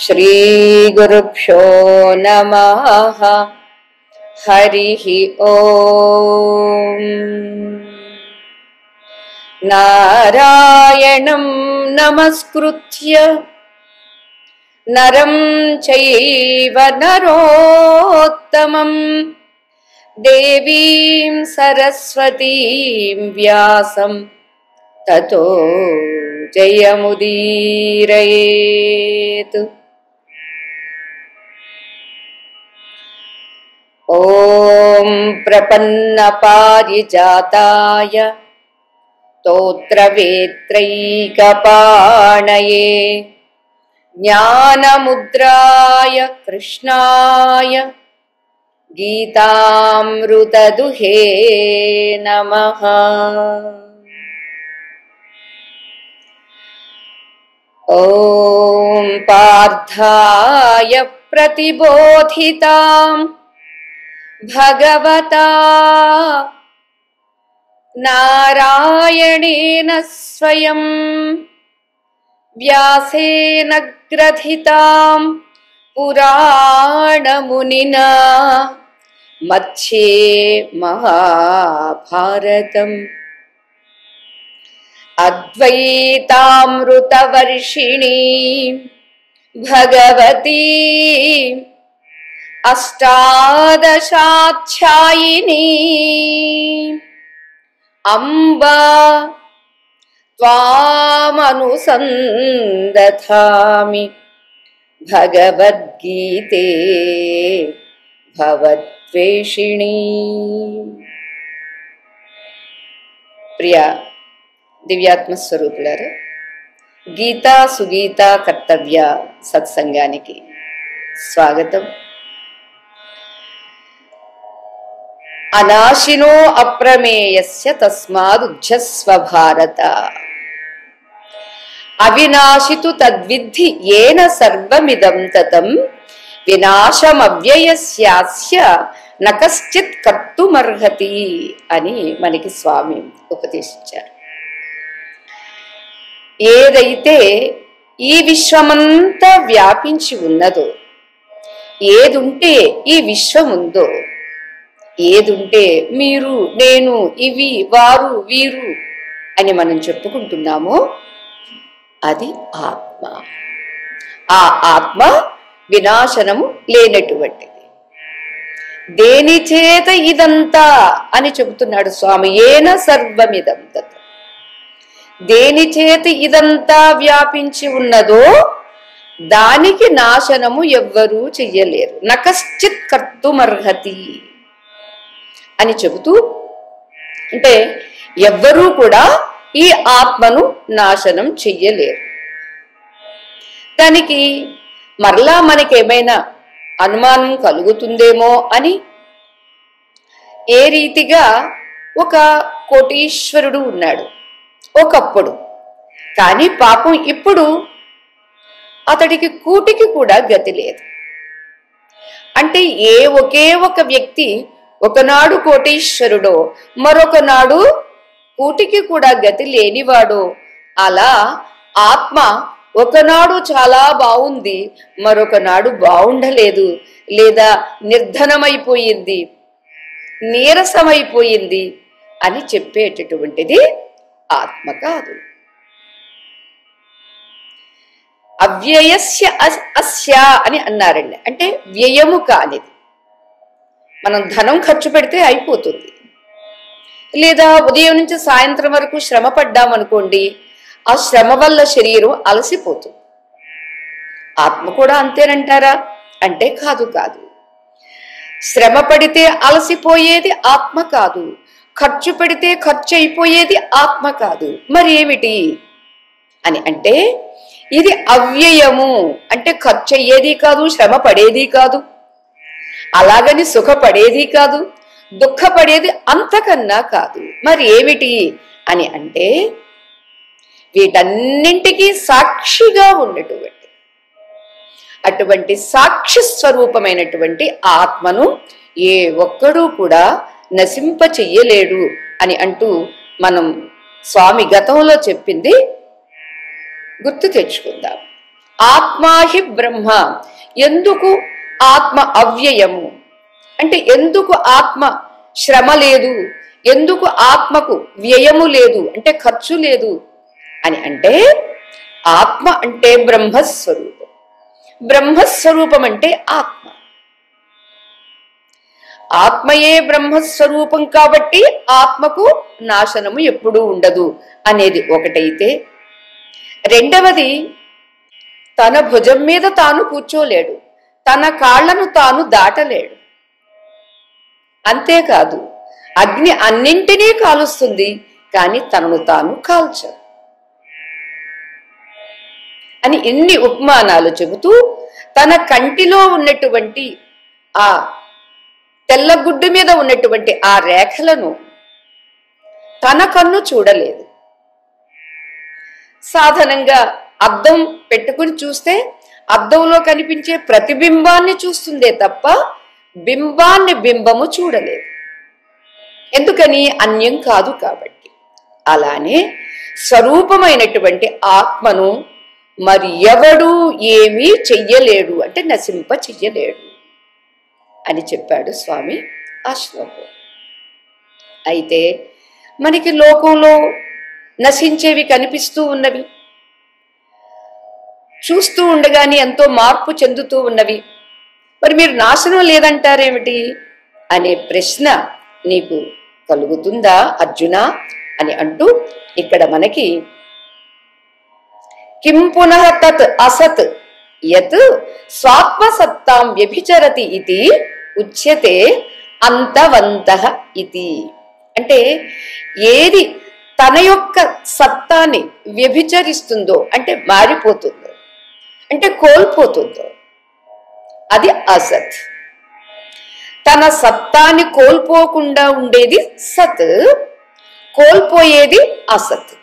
श्री गुरुभ्यो नमः। हरिः ओम। नारायणं नमस्कृत्य नरं चैव नरोत्तमं देवीं सरस्वतीं व्यासं ततो जयमुदीरयेत्। ओम प्रपन्नपारिजाताय स्तोत्रवेत्रैकपाणये ज्ञानमुद्राय कृष्णाय गीतामृतदुहे नमः। ओम पार्थाय प्रतिबोधितां भगवता नारायणेन स्वयं व्यासेन ग्रथितां पुराणमुनिना मध्ये महाभारतम् अद्वैतामृतवर्षिणी भगवती अष्टादशाध्यायिनी अम्बा त्वामनुसन्दधामि भगवद्गीते भवद्वेषिणी। प्रिय दिव्यात्म स्वरूपुलारा, गीता सुगीత కర్తవ్య సత్సంగానికి స్వాగతం. అనాశినో అప్రమేయస్య తస్మాదుజ్జస్వ భారత అవినాశితు తద్విద్ధి ఏన సర్వమిదం తతం వినాశమవ్యయస్యాస్య నకశ్చిత్ కర్తుమర్హతి అని మనకి స్వామి ఉపదేశించారు. ఏదైతే ఈ విశ్వమంతా వ్యాపించి ఉన్నదో, ఏదుంటే ఈ విశ్వం ఉందో, ఏదుంటే మీరు నేను ఇవి వారు వీరు అని మనం చెప్పుకుంటున్నామో అది ఆత్మ. ఆ ఆత్మ వినాశనము లేనటువంటిది. దేని చేత ఇదంతా అని చెబుతున్నాడు స్వామి. ఏన సర్వమిదం తత్, దేని చేత ఇదంతా వ్యాపించి ఉన్నదో దానికి నాశనము ఎవ్వరూ చెయ్యలేరు. నకశ్చిత్ కర్తుమర్హతి అని చెబుతూ, అంటే ఎవ్వరూ కూడా ఈ ఆత్మను నాశనం చెయ్యలేరు. దానికి మరలా మనకేమైనా అనుమానం కలుగుతుందేమో అని, ఏ రీతిగా ఒక కోటీశ్వరుడు ఉన్నాడు ఒకప్పుడు, కానీ పాపం ఇప్పుడు అతడికి కూటికి కూడా గతి లేదు. అంటే ఒకే ఒక వ్యక్తి ఒకనాడు కోటీశ్వరుడో మరొకనాడు కూటికి కూడా గతి లేనివాడో, అలా ఆత్మ ఒకనాడు చాలా బాగుంది, మరొకనాడు బాగుండలేదు, లేదా నిర్ధనమైపోయింది, నీరసమైపోయింది అని చెప్పేటటువంటిది ఆత్మ కాదు. అవ్యయస్య అస్య అని అన్నారండి. అంటే వ్యయము కానిది. మనం ధనం ఖర్చు పెడితే అయిపోతుంది, లేదా ఉదయం నుంచి సాయంత్రం వరకు శ్రమ పడ్డామనుకోండి, ఆ శ్రమ వల్ల శరీరం అలసిపోతుంది. ఆత్మ కూడా అంతేనంటారా అంటే కాదు. శ్రమ పడితే అలసిపోయేది ఆత్మ కాదు, ఖర్చు పెడితే ఖర్చు అయిపోయేది ఆత్మ కాదు, మరి ఏమిటి అని అంటే ఇది అవ్యయము. అంటే ఖర్చు అయ్యేది కాదు, శ్రమ పడేది కాదు, అలాగని సుఖపడేది కాదు, దుఃఖపడేది అంతకన్నా కాదు. మరి ఏమిటి అని అంటే వీటన్నింటికీ సాక్షిగా ఉన్నటువంటి అటువంటి సాక్షి స్వరూపమైనటువంటి ఆత్మను ఏ ఒక్కడూ కూడా నశింప చెయ్యలేడు అని అంటూ మనం స్వామి గతంలో చెప్పింది గుర్తు తెచ్చుకుందాం. ఆత్మాహి బ్రహ్మ. ఎందుకు ఆత్మ అవ్యయము అంటే ఎందుకు ఆత్మ శ్రమ లేదు, ఎందుకు ఆత్మకు వ్యయము లేదు అంటే ఖర్చు లేదు అని అంటే ఆత్మ అంటే బ్రహ్మస్వరూపం. బ్రహ్మస్వరూపం అంటే ఆత్మ. ఆత్మయే బ్రహ్మస్వరూపం కాబట్టి ఆత్మకు నాశనము ఎప్పుడూ ఉండదు అనేది ఒకటైతే, రెండవది తన భుజం మీద తాను కూర్చోలేడు, తన కాళ్లను తాను దాటలేడు. అంతేకాదు అగ్ని అన్నింటినీ కాలుస్తుంది కానీ తనను తాను కాల్చదు అని ఇన్ని ఉపమానాలు చెబుతూ తన కంటిలో ఉన్నటువంటి ఆ తెల్లగుడ్డు మీద ఉన్నటువంటి ఆ రేఖలను తన కన్ను చూడలేదు. సాధారణంగా అద్దం పెట్టుకుని చూస్తే అద్దంలో కనిపించే ప్రతిబింబాన్ని చూస్తుందే తప్ప బింబాన్ని బింబము చూడలేదు. ఎందుకని? అన్యం కాదు కాబట్టి. అలానే స్వరూపమైనటువంటి ఆత్మను మరి ఎవడు ఏమీ చెయ్యలేడు అంటే నశింప చెయ్యలేడు అని చెప్పాడు స్వామి ఆ శ్లోకం. అయితే మనకి లోకంలో నశించేవి కనిపిస్తూ ఉన్నవి, చూస్తూ ఉండగానే ఎంతో మార్పు చెందుతూ ఉన్నవి. మరి మీరు నాశనం లేదంటారేమిటి అనే ప్రశ్న నీకు కలుగుతుందా అర్జున అని అంటూ ఇక్కడ మనకి కిం పునః తత్ అసత్ యత్ స్వాత్మసత్తాం వ్యభిచరతి ఇది ఉచ్యతే అంతవంతః ఇది. అంటే ఏది తన యొక్క సత్తాన్ని వ్యభిచరిస్తుందో అంటే మారిపోతుందో అంటే కోల్పోతుందో అది అసత్. తన సత్తాన్ని కోల్పోకుండా ఉండేది సత్, కోల్పోయేది అసత్.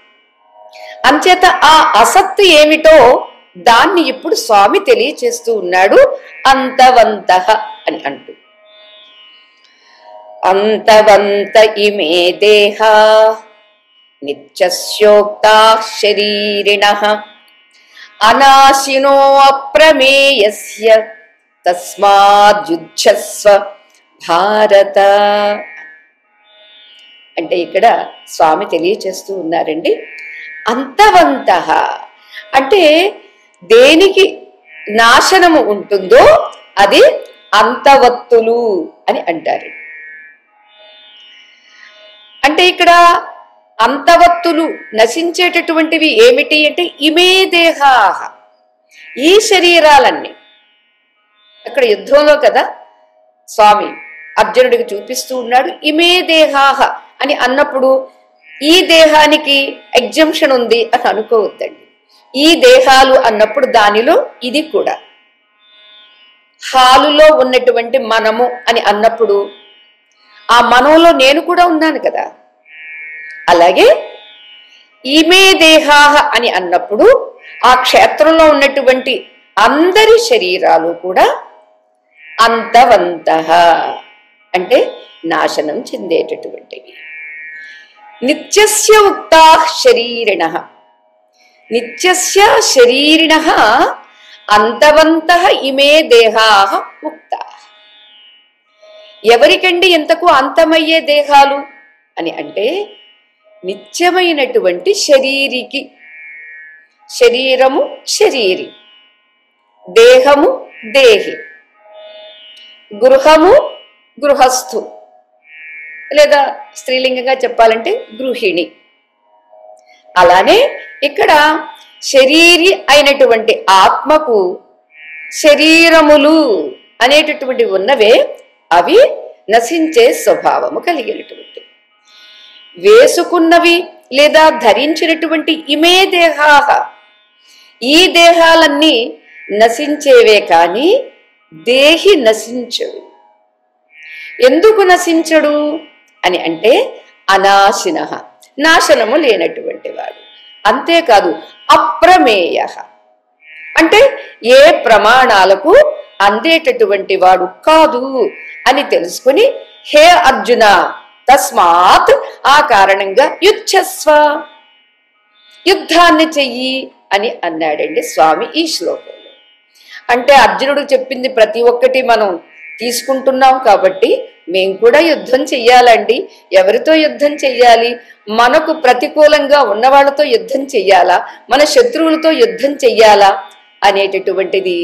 అంచేత ఆ అసత్ ఏమిటో దాన్ని ఇప్పుడు స్వామి తెలియచేస్తూ ఉన్నాడు అంతవంతః అని అంటూ. అంతవంత ఇమే దేహా నిత్యస్యోక్తా శరీరిణః అనాశినో అప్రమేయస్య తస్మాద్యుజ్యస్వ భారత. అంటే ఇక్కడ స్వామి తెలియచేస్తూ ఉన్నారండి అంతవంతః అంటే దేనికి నాశనము ఉంటుందో అది అంతవత్తులు అని అంటారు. అంటే ఇక్కడ అంతవత్తులు నశించేటటువంటివి ఏమిటి అంటే ఇమే దేహా, ఈ శరీరాలన్నీ. అక్కడ యుద్ధంలో కదా స్వామి అర్జునుడికి చూపిస్తూ ఉన్నాడు ఇమే దేహాహ అని అన్నప్పుడు ఈ దేహానికి ఎగ్జంప్షన్ ఉంది అని అనుకోవద్దండి. ఈ దేహాలు అన్నప్పుడు దానిలో ఇది కూడా. హాలులో ఉన్నటువంటి మనము అని అన్నప్పుడు ఆ మనములో నేను కూడా ఉన్నాను కదా. అలాగే ఇమే దేహాహ అని అన్నప్పుడు ఆ క్షేత్రంలో ఉన్నటువంటి అందరి శరీరాలు కూడా అంతవంతః అంటే నాశనం చెందేటటువంటివి. నిత్యస్య ఉక్తా శరీరిణః, నిత్యస్య శరీరిణః అంతవంతః ఇమే దేహాః ఉక్తాః. ఎవరికండి ఎంతకు అంతమయ్యే దేహాలు అని అంటే నిత్యమైనటువంటి శరీరికి. శరీరము శరీరి, దేహము దేహి, గృహము గృహస్థు, లేదా స్త్రీలింగంగా చెప్పాలంటే గృహిణి. అలానే ఇక్కడ శరీరి అయినటువంటి ఆత్మకు శరీరములు అనేటటువంటి ఉన్నవే అవి నశించే స్వభావము కలిగినటువంటి, వేసుకున్నవి లేదా ధరించినటువంటి ఇమే దేహాహ, ఈ దేహాలన్నీ నశించేవే కానీ దేహి నశించడు. ఎందుకు నశించడు అని అంటే అనాశిన, నాశనము లేనటువంటి వాడు. అంతేకాదు అప్రమేయ, అంటే ఏ ప్రమాణాలకు అందేటటువంటి వాడు కాదు అని తెలుసుకుని, హే అర్జున తస్మాత్, ఆ కారణంగా యుద్ధస్వ, యుద్ధాన్ని చెయ్యి అని అన్నాడండి స్వామి ఈ శ్లోకంలో. అంటే అర్జునుడు చెప్పింది ప్రతి ఒక్కటి మనం తీసుకుంటున్నాం కాబట్టి మేము కూడా యుద్ధం చెయ్యాలండి. ఎవరితో యుద్ధం చెయ్యాలి? మనకు ప్రతికూలంగా ఉన్న వాళ్ళతో యుద్ధం చెయ్యాలా, మన శత్రువులతో యుద్ధం చెయ్యాలా అనేటటువంటిది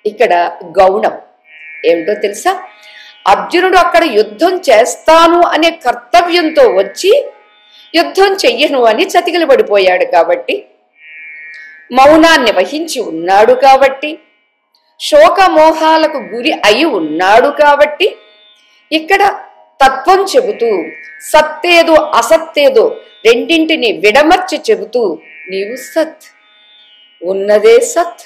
ఇక్కడ గౌణం. ఏమిటో తెలుసా, అర్జునుడు అక్కడ యుద్ధం చేస్తాను అనే కర్తవ్యంతో వచ్చి యుద్ధం చెయ్యను అని చతికిల పడిపోయాడు కాబట్టి, మౌనాన్ని వహించి ఉన్నాడు కాబట్టి, శోకమోహాలకు గురి అయి ఉన్నాడు కాబట్టి, ఇక్కడ తత్వం చెబుతూ సత్తేదో అసత్తేదో రెండింటిని విడమర్చి చెబుతూ నీవు సత్, ఉన్నదే సత్,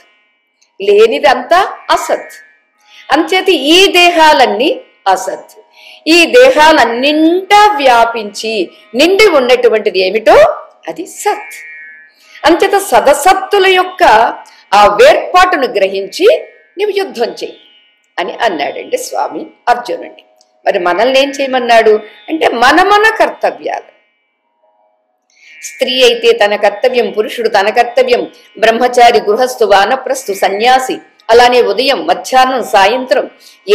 లేనిదంతా అసత్. అంచేత ఈ దేహాలన్నీ అసత్. ఈ దేహాలన్నింటా వ్యాపించి నిండి ఉన్నటువంటిది ఏమిటో అది సత్. అంచేత సదసత్తుల యొక్క ఆ వేర్పాటును గ్రహించి నీవు యుద్ధం చెయ్యి అని అన్నాడండి స్వామి అర్జునుడిని. మరి మనల్ని ఏం చేయమన్నాడు అంటే మన కర్తవ్యాలు. స్త్రీ అయితే తన కర్తవ్యం, పురుషుడు తన కర్తవ్యం, బ్రహ్మచారి, గృహస్థు, వానప్రస్థు, సన్యాసి, అలానే ఉదయం, మధ్యాహ్నం, సాయంత్రం,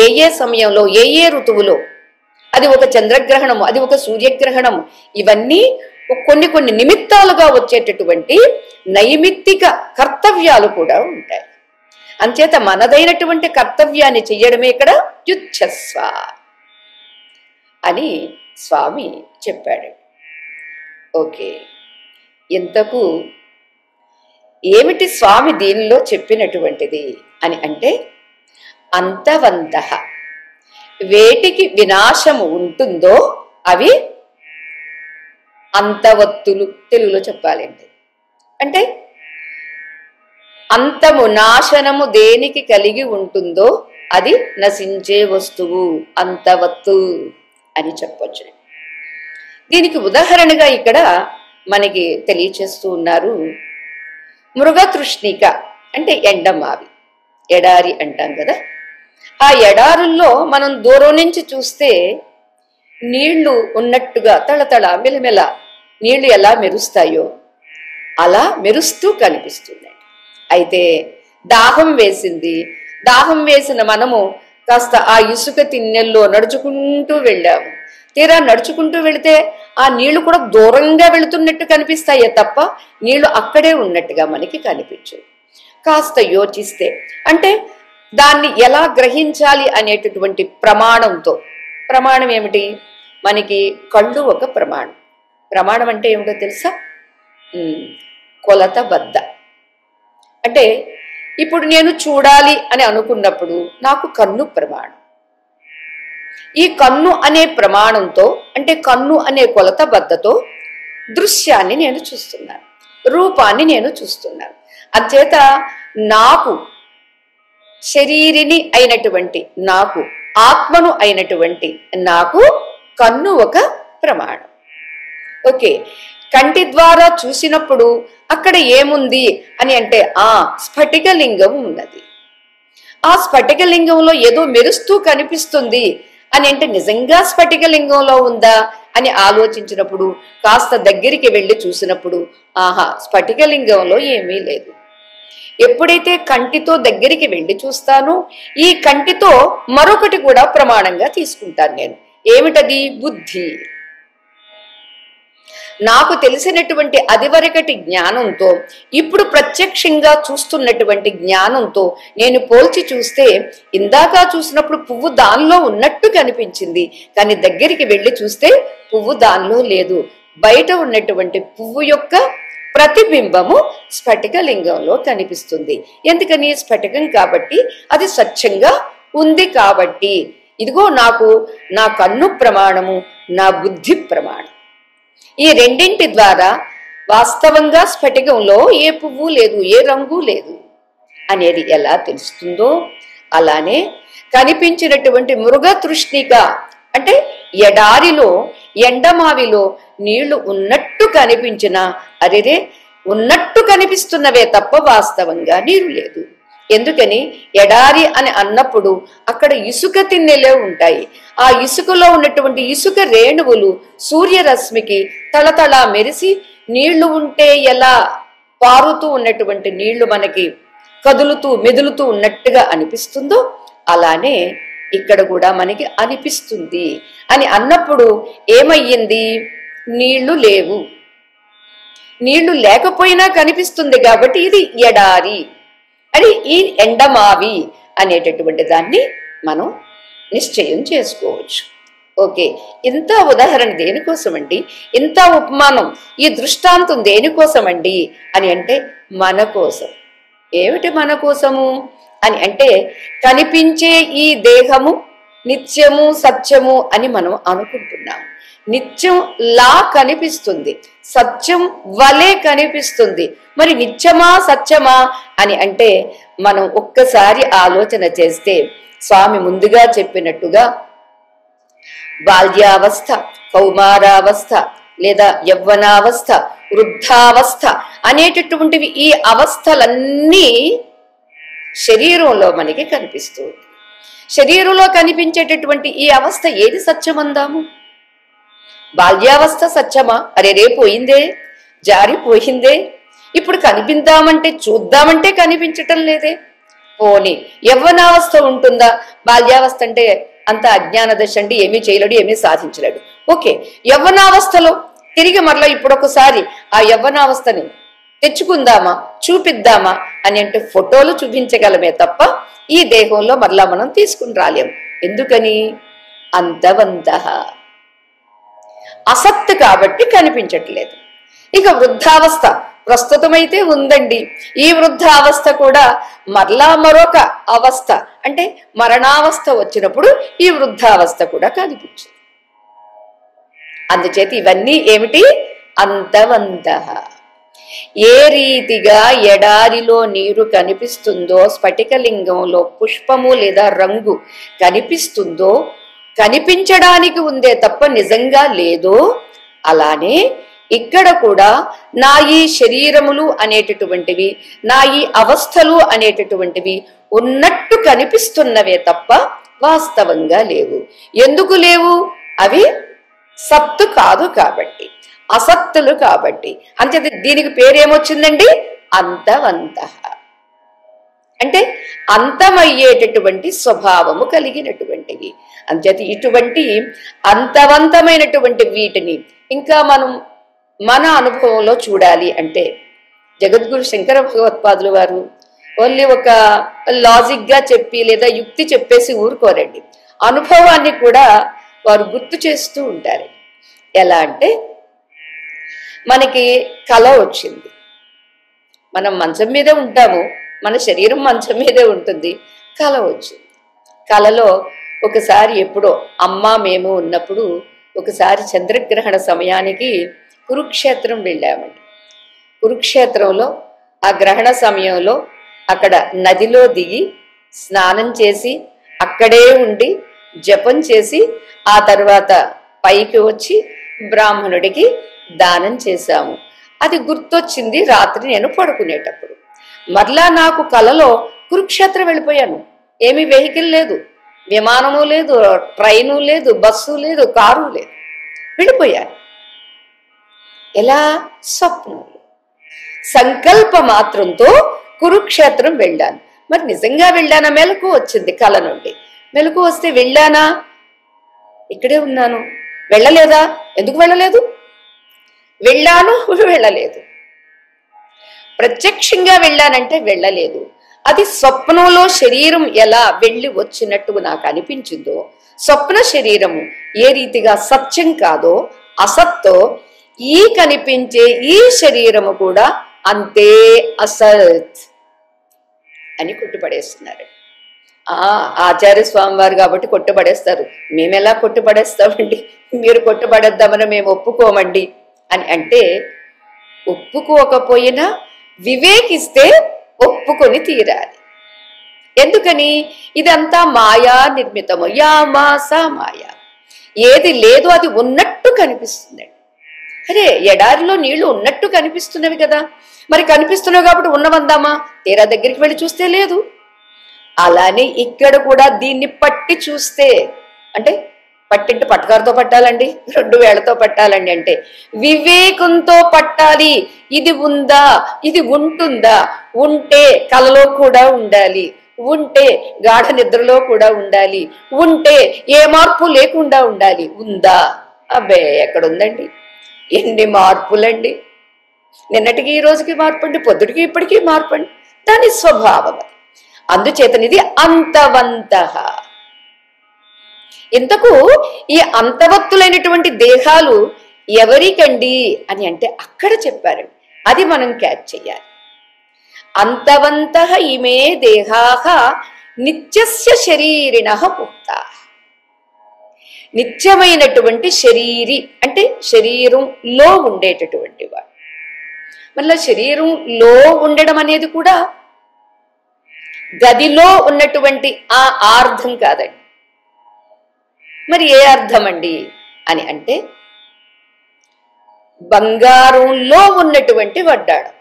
ఏ సమయంలో, ఏ ఋతువులో, అది ఒక చంద్రగ్రహణము, అది ఒక సూర్యగ్రహణము, ఇవన్నీ కొన్ని నిమిత్తాలుగా వచ్చేటటువంటి నైమిత్తిక కర్తవ్యాలు కూడా ఉంటాయి. అంచేత మనదైనటువంటి కర్తవ్యాన్ని చెయ్యడమే ఇక్కడ యుద్ధస్వ అని స్వామి చెప్పాడు. ఓకే, ఇంతకు ఏమిటి స్వామి దీనిలో చెప్పినటువంటిది అని అంటే, అంతవంతః, వేటికి వినాశము ఉంటుందో అవి అంతవత్తులు. తెలుగులో చెప్పాలంటే అంటే అంతము, నాశనము దేనికి కలిగి ఉంటుందో అది నశించే వస్తువు, అంతవత్తు అని చెప్పొచ్చు. దీనికి ఉదాహరణగా ఇక్కడ మనకి తెలియచేస్తూ ఉన్నారు. మృగతృష్ణిక అంటే ఎండమావి, ఎడారి అంటాం కదా. ఆ ఎడారుల్లో మనం దూరం నుంచి చూస్తే నీళ్లు ఉన్నట్టుగా తళతళ మెలమెల నీళ్లు ఎలా మెరుస్తాయో అలా మెరుస్తూ కనిపిస్తుంది. అయితే దాహం వేసింది, దాహం వేసిన మనము కాస్త ఆ ఇసుక తిన్నెల్లో నడుచుకుంటూ వెళ్ళాము. తీరా నడుచుకుంటూ వెళితే ఆ నీళ్లు కూడా దూరంగా వెళుతున్నట్టు కనిపిస్తాయే తప్ప నీళ్లు అక్కడే ఉన్నట్టుగా మనకి కనిపించవు. కాస్త యోచిస్తే అంటే దాన్ని ఎలా గ్రహించాలి అనేటటువంటి ప్రమాణంతో, ప్రమాణం ఏమిటి? మనకి కళ్ళు ఒక ప్రమాణం. ప్రమాణం అంటే ఏమిటో తెలుసా? కొలత బద్ద. అంటే ఇప్పుడు నేను చూడాలి అని అనుకున్నప్పుడు నాకు కన్ను ప్రమాణం. ఈ కన్ను అనే ప్రమాణంతో అంటే కన్ను అనే కొలత బద్దతో దృశ్యాన్ని నేను చూస్తున్నాను, రూపాన్ని నేను చూస్తున్నాను. అంచేత నాకు శరీరిని అయినటువంటి నాకు, ఆత్మను అయినటువంటి నాకు కన్ను ఒక ప్రమాణం. ఓకే, కంటి ద్వారా చూసినప్పుడు అక్కడ ఏముంది అని అంటే స్ఫటికలింగం ఉన్నది. ఆ స్ఫటికలింగంలో ఏదో మెరుస్తూ కనిపిస్తుంది అని అంటే నిజంగా స్ఫటికలింగంలో ఉందా అని ఆలోచించినప్పుడు కాస్త దగ్గరికి వెళ్ళి చూసినప్పుడు స్ఫటికలింగంలో ఏమీ లేదు. ఎప్పుడైతే కంటితో దగ్గరికి వెళ్ళి చూస్తానో ఈ కంటితో మరొకటి కూడా ప్రమాణంగా తీసుకుంటాను నేను. ఏమిటది? బుద్ధి. నాకు తెలిసినటువంటి అదివరకటి జ్ఞానంతో ఇప్పుడు ప్రత్యక్షంగా చూస్తున్నటువంటి జ్ఞానంతో నేను పోల్చి చూస్తే ఇందాక చూసినప్పుడు పువ్వు దానిలో ఉన్నట్టు కనిపించింది, కానీ దగ్గరికి వెళ్ళి చూస్తే పువ్వు దానిలో లేదు. బయట ఉన్నటువంటి పువ్వు యొక్క ప్రతిబింబము స్ఫటికలింగంలో కనిపిస్తుంది. ఎందుకని? స్ఫటికం కాబట్టి, అది స్వచ్ఛంగా ఉంది కాబట్టి. ఇదిగో నాకు నా కన్ను ప్రమాణము, నా బుద్ధి ప్రమాణం. ఈ రెండింటి ద్వారా వాస్తవంగా స్ఫటికంలో ఏ పువ్వు లేదు, ఏ రంగు లేదు అనేది ఎలా తెలుస్తుందో, అలానే కనిపించినటువంటి మృగతృష్ణిక అంటే ఎడారిలో ఎండమావిలో నీళ్లు ఉన్నట్టు కనిపించినా అరెరే ఉన్నట్టు కనిపిస్తున్నవే తప్ప వాస్తవంగా నీరు లేదు. ఎందుకని? ఎడారి అని అన్నప్పుడు అక్కడ ఇసుక తిన్నెలే ఉంటాయి. ఆ ఇసుకలో ఉన్నటువంటి ఇసుక రేణువులు సూర్యరశ్మికి తళతళ మెరిసి నీళ్లు ఉంటే ఎలా పారుతూ ఉన్నటువంటి నీళ్లు మనకి కదులుతూ మెదులుతూ ఉన్నట్టుగా అనిపిస్తుందో అలానే ఇక్కడ కూడా మనకి అనిపిస్తుంది అని అన్నప్పుడు ఏమయ్యింది? నీళ్లు లేవు. నీళ్లు లేకపోయినా కనిపిస్తుంది కాబట్టి ఇది ఎడారి అని ఈ ఎండమావి అనేటటువంటి దాన్ని మనం నిశ్చయం చేసుకోవచ్చు. ఓకే, ఇంత ఉదాహరణ దేనికోసమండి? ఇంత ఉపమానం, ఈ దృష్టాంతం దేనికోసమండి అని అంటే మన కోసం. ఏమిటి మన కోసము అని అంటే కనిపించే ఈ దేహము నిత్యము సత్యము అని మనం అనుకుంటున్నాం. నిత్యం లా కనిపిస్తుంది, సత్యం వలే కనిపిస్తుంది. మరి నిత్యమా సత్యమా అని అంటే మనం ఒక్కసారి ఆలోచన చేస్తే స్వామి ముందుగా చెప్పినట్టుగా బాల్యావస్థ, కౌమారావస్థ లేదా యవ్వనావస్థ, వృద్ధావస్థ అనేటటువంటివి ఈ అవస్థలన్నీ శరీరంలో మనకి కనిపిస్తుంది. శరీరంలో కనిపించేటటువంటి ఈ అవస్థ ఏది సత్యమందాము? బాల్యావస్థ సత్యమా? అరే రే పోయిందే, జారిపోయిందే, ఇప్పుడు కనిపిద్దామంటే చూద్దామంటే కనిపించటం లేదే. పోనీ యవ్వనావస్థ ఉంటుందా? బాల్యావస్థ అంటే అంత అజ్ఞాన దశ అండి, ఏమీ చేయలేడు, ఏమీ సాధించలేడు. ఓకే, యవ్వనావస్థలో తిరిగి మరలా ఇప్పుడు ఒకసారి ఆ యవ్వనావస్థని తెచ్చుకుందామా, చూపిద్దామా అని అంటే ఫోటోలు చూపించగలమే తప్ప ఈ దేహంలో మరలా మనం తీసుకుని రాలేము. ఎందుకని? అంతవంత అసత్తు కాబట్టి కనిపించట్లేదు. ఇక వృద్ధావస్థ ప్రస్తుతమైతే ఉందండి. ఈ వృద్ధావస్థ కూడా మరలా మరొక అవస్థ అంటే మరణావస్థ వచ్చినప్పుడు ఈ వృద్ధావస్థ కూడా కనిపించింది. అందుచేత ఇవన్నీ ఏమిటి? అంతవంత. ఏ రీతిగా ఎడారిలో నీరు కనిపిస్తుందో, స్ఫటికలింగంలో పుష్పము లేదా రంగు కనిపిస్తుందో, కనిపించడానికి ఉందే తప్ప నిజంగా లేదో, అలానే ఇక్కడ కూడా నా ఈ శరీరములు అనేటటువంటివి, నా ఈ అవస్థలు అనేటటువంటివి ఉన్నట్టు కనిపిస్తున్నవే తప్ప వాస్తవంగా లేవు. ఎందుకు లేవు? అవి సత్తు కాదు కాబట్టి, అసత్తులు కాబట్టి. అంతే. దీనికి పేరేమొచ్చిందండి? అంతవంత. అంటే అంతమయ్యేటటువంటి స్వభావము కలిగినటువంటివి. అంచేత ఇటువంటి అంతవంతమైనటువంటి వీటిని ఇంకా మనం మన అనుభవంలో చూడాలి అంటే జగద్గురు శంకర భగవత్పాదులు వారు ఓన్లీ ఒక లాజిక్ గా చెప్పి లేదా యుక్తి చెప్పేసి ఊరుకోరండి. అనుభవాన్ని కూడా వారు గుర్తు చేస్తూ ఉంటారు. ఎలా అంటే మనకి కళ వచ్చింది, మనం మంచం మీదే ఉంటాము, మన శరీరం మంచం మీదే ఉంటుంది, కళ వచ్చింది. కళలో ఒకసారి ఎప్పుడో అమ్మ మేము ఉన్నప్పుడు ఒకసారి చంద్రగ్రహణ సమయానికి కురుక్షేత్రం వెళ్ళామండి. కురుక్షేత్రంలో ఆ గ్రహణ సమయంలో అక్కడ నదిలో దిగి స్నానం చేసి అక్కడే ఉండి జపం చేసి ఆ తర్వాత పైకి వచ్చి బ్రాహ్మణుడికి దానం చేశాము. అది గుర్తొచ్చింది రాత్రి నేను పడుకునేటప్పుడు. మరలా నాకు కలలో కురుక్షేత్రం వెళ్ళిపోయాను. ఏమీ వెహికల్ లేదు, విమానము లేదు, ట్రైను లేదు, బస్సు లేదు, కారు లేదు, వెళ్ళిపోయాను. ఎలా? స్వప్నం. సంకల్ప మాత్రంతో కురుక్షేత్రం వెళ్ళాను. మరి నిజంగా వెళ్ళానా? మెలకు వచ్చింది కళ నుండి. మెలకు వస్తే వెళ్ళానా? ఇక్కడే ఉన్నాను. వెళ్ళలేదా? ఎందుకు వెళ్ళలేదు? వెళ్ళాను, వెళ్ళలేదు. ప్రత్యక్షంగా వెళ్ళానంటే వెళ్ళలేదు. అది స్వప్నంలో శరీరం ఎలా వెళ్ళి వచ్చినట్టు నాకు అనిపించిందో, స్వప్న శరీరము ఏ రీతిగా సత్యం కాదో అసత్తో ఈ కనిపించే ఈ శరీరము కూడా అంతే అసత్ అని కొట్టుపడేస్తున్నారు. ఆచార్య స్వామి వారు కాబట్టి కొట్టుబడేస్తారు. మేమెలా కొట్టుబడేస్తామండి, మీరు కొట్టుబడేద్దామని మేము ఒప్పుకోమండి అని అంటే, ఒప్పుకోకపోయినా వివేకిస్తే ఒప్పుకొని తీరాలి. ఎందుకని? ఇదంతా మాయా నిర్మితము. యా మాసా మాయా. ఏది లేదో అది ఉన్నట్టు కనిపిస్తుందండి. అరే, ఎడారిలో నీళ్లు ఉన్నట్టు కనిపిస్తున్నవి కదా, మరి కనిపిస్తున్నావు కాబట్టి ఉన్నవందామా? తీరా దగ్గరికి వెళ్ళి చూస్తే లేదు. అలానే ఇక్కడ కూడా దీన్ని పట్టి చూస్తే, అంటే పట్టింటే పట్టకారుతో పట్టాలండి, 2 వేళ్లతో పట్టాలండి అంటే వివేకంతో పట్టాలి. ఇది ఉందా, ఇది ఉంటుందా, ఉంటే కలలో కూడా ఉండాలి, ఉంటే గాఢ నిద్రలో కూడా ఉండాలి, ఉంటే ఏ మార్పు లేకుండా ఉండాలి. ఉందా? అబ్బే, ఎక్కడుందండి? ఎన్ని మార్పులండి! నిన్నటికి ఈ రోజుకి మార్పు అండి, పొద్దుటికి ఇప్పటికీ మార్పు అండి. దాని స్వభావం. అందుచేతనిది అంతవంతః. ఇంతకు ఈ అంతవత్తులైనటువంటి దేహాలు ఎవరికండి అని అంటే అక్కడ చెప్పారండి. అది మనం క్యాచ్ చెయ్యాలి. అంతవంతః ఇమే దేహాః నిత్యస్య శరీరిణః ముక్తాః. నిత్యమైనటువంటి శరీరి అంటే శరీరంలో ఉండేటటువంటి వాడు. మళ్ళీ శరీరంలో ఉండడం అనేది కూడా గదిలో ఉన్నటువంటి ఆ అర్థం కాదండి. మరి ఏ అర్థం అండి అని అంటే బంగారంలో ఉన్నటువంటి వడ్డాణం.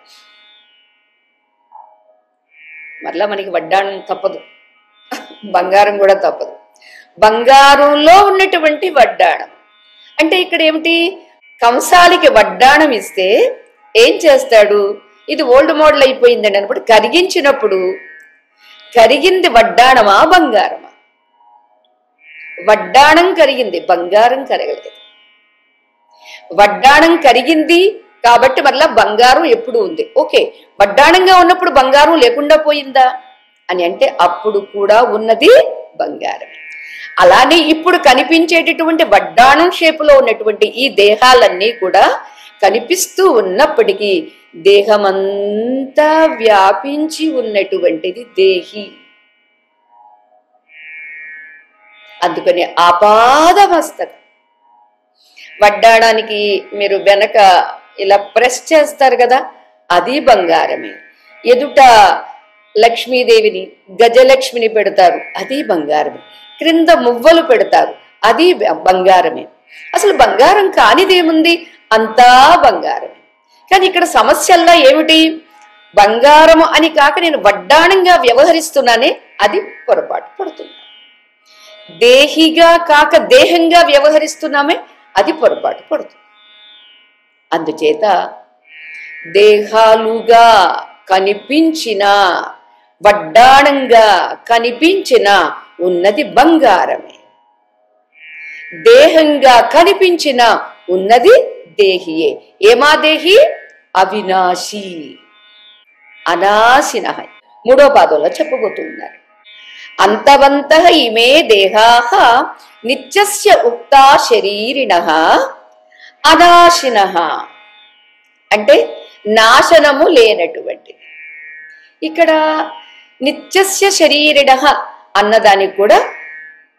మరలా మనకి వడ్డాణం తప్పదు, బంగారం కూడా తప్పదు. బంగారంలో ఉన్నటువంటి వడ్డాణం అంటే ఇక్కడ ఏమిటి? కంసాలికి వడ్డాణం ఇస్తే ఏం చేస్తాడు? ఇది ఓల్డ్ మోడల్ అయిపోయిందండి అన్నప్పుడు కరిగించినప్పుడు కరిగింది వడ్డాణమా బంగారమా? వడ్డాణం కరిగింది, బంగారం కరగలేదు. వడ్డాణం కరిగింది కాబట్టి మరలా బంగారం ఎప్పుడు ఉంది. ఓకే, వడ్డాణంగా ఉన్నప్పుడు బంగారం లేకుండా పోయిందా అని అంటే అప్పుడు కూడా ఉన్నది బంగారం. అలానే ఇప్పుడు కనిపించేటటువంటి వడ్డాణం షేపులో ఉన్నటువంటి ఈ దేహాలన్నీ కూడా కనిపిస్తూ ఉన్నప్పటికీ దేహమంతా వ్యాపించి ఉన్నటువంటిది దేహి. అందుకని ఆపాదమస్తకం. వడ్డాడానికి మీరు వెనక ఇలా ప్రెస్ చేస్తారు కదా, అది బంగారమే. ఎదుట లక్ష్మీదేవిని గజలక్ష్మిని పెడతారు, అది బంగారమే. క్రింద మువ్వలు పెడతారు, అది బంగారమే. అసలు బంగారం కానిదేముంది? అంతా బంగారమే. కానీ ఇక్కడ సమస్యల్లా ఏమిటి? బంగారము అని కాక నేను వడ్డాణంగా వ్యవహరిస్తున్నానే, అది పొరపాటు పడుతుంది. దేహిగా కాక దేహంగా వ్యవహరిస్తున్నామే, అది పొరపాటు పడుతుంది. అందుచేత దేహాలుగా కనిపించిన వడ్డాణంగా కనిపించిన ఉన్నది బంగారమే. దేహంగా కనిపించిన ఉన్నది దేహియే. ఏమా దేహి? అవినాశి, అనాశిన. 3వ పాదంలో చెప్పబోతున్నారు. అంతవంతః ఇమే దేహాః నిత్యస్య ఉక్తా శరీరిణః అనాశినః అంటే నాశనము లేనటువంటిది. ఇక్కడ నిత్యస్య శరీరిణః అన్నదానికి కూడా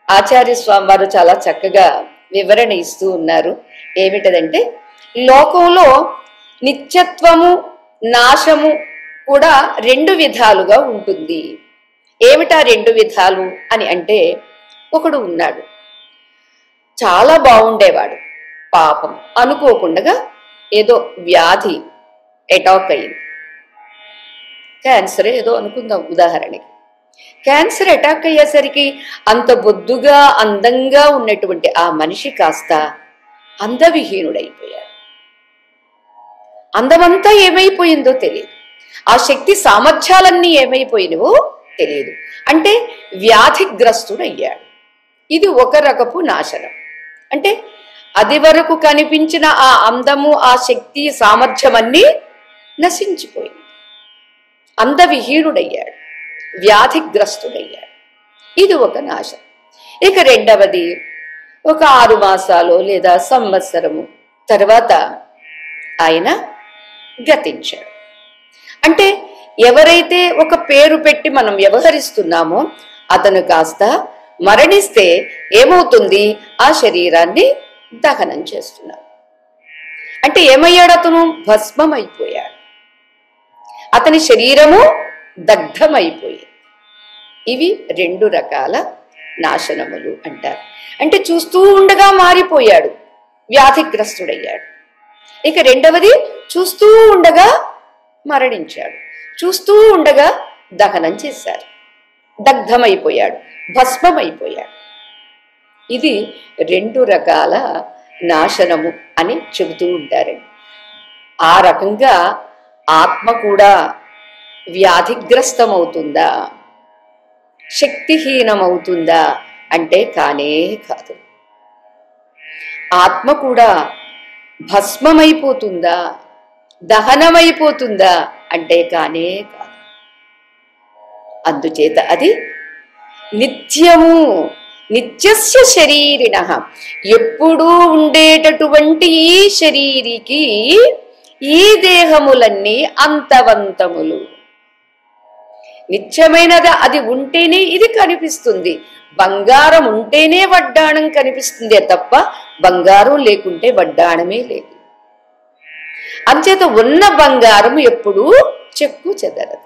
ఆచార్య స్వామి వారు చాలా చక్కగా వివరణ ఇస్తూ ఉన్నారు. ఏమిటదంటే లోకంలో నిత్యత్వము నాశము కూడా 2 విధాలుగా ఉంటుంది. ఏమిటా 2 విధాలు అని అంటే, ఒకడు ఉన్నాడు, చాలా బాగుండేవాడు, పాపం అనుకోకుండా ఏదో వ్యాధి అటాక్ అయింది. క్యాన్సర్ ఏదో అనుకుందాం ఉదాహరణకి. క్యాన్సర్ అటాక్ అయ్యేసరికి అంత బొద్దుగా అందంగా ఉన్నటువంటి ఆ మనిషి కాస్త అందవిహీనుడైపోయాడు. అందమంతా ఏమైపోయిందో తెలియదు, ఆ శక్తి సామర్థ్యాలన్నీ ఏమైపోయినవో తెలియదు. అంటే వ్యాధిగ్రస్తుడయ్యాడు. ఇది ఒక రకపు నాశనం. అంటే అది వరకు కనిపించిన ఆ అందము, ఆ శక్తి, సామర్థ్యం అన్నీ నశించిపోయింది. అందవిహీనుడయ్యాడు, వ్యాధిగ్రస్తుడయ్యాడు. ఇది ఒక నాశనం. ఇక రెండవది, ఒక 6 మాసాలు లేదా సంవత్సరము తర్వాత ఆయన గతించాడు. అంటే ఎవరైతే ఒక పేరు పెట్టి మనం వ్యవహరిస్తున్నామో అతను కాస్త మరణిస్తే ఏమవుతుంది? ఆ శరీరాన్ని దహనం చేస్తున్నారు. అంటే ఏమయ్యాడు? అతను భస్మమైపోయాడు. అతని శరీరము దగ్ధమైపోయింది. ఇవి 2 రకాల నాశనములు అంటారు. అంటే చూస్తూ ఉండగా మారిపోయాడు, వ్యాధిగ్రస్తుడయ్యాడు. ఇక రెండవది, చూస్తూ ఉండగా మరణించాడు, చూస్తూ ఉండగా దహనం చేశారు, దగ్ధమైపోయాడు, భస్మమైపోయాడు. ఇది 2 రకాల నాశనము అని చెబుతూ ఉంటారండి. ఆ రకంగా ఆత్మ కూడా వ్యాధిగ్రస్తమవుతుందా, శక్తిహీనమవుతుందా అంటే కానే కాదు. ఆత్మ కూడా భస్మమైపోతుందా, దహనమైపోతుందా అంటే కానే కాదు. అందుచేత అది నిత్యము, నిత్యస్య శరీరిణః, ఎప్పుడూ ఉండేటటువంటి ఈ శరీరికి ఈ దేహములన్నీ అంతవంతములు. నిత్యమైనది అది ఉంటేనే ఇది కనిపిస్తుంది. బంగారం ఉంటేనే వడ్డాణం కనిపిస్తుందే తప్ప బంగారం లేకుంటే వడ్డాణమే లేదు. అంచేత ఉన్న బంగారం ఎప్పుడూ చెక్కు చెదరదు.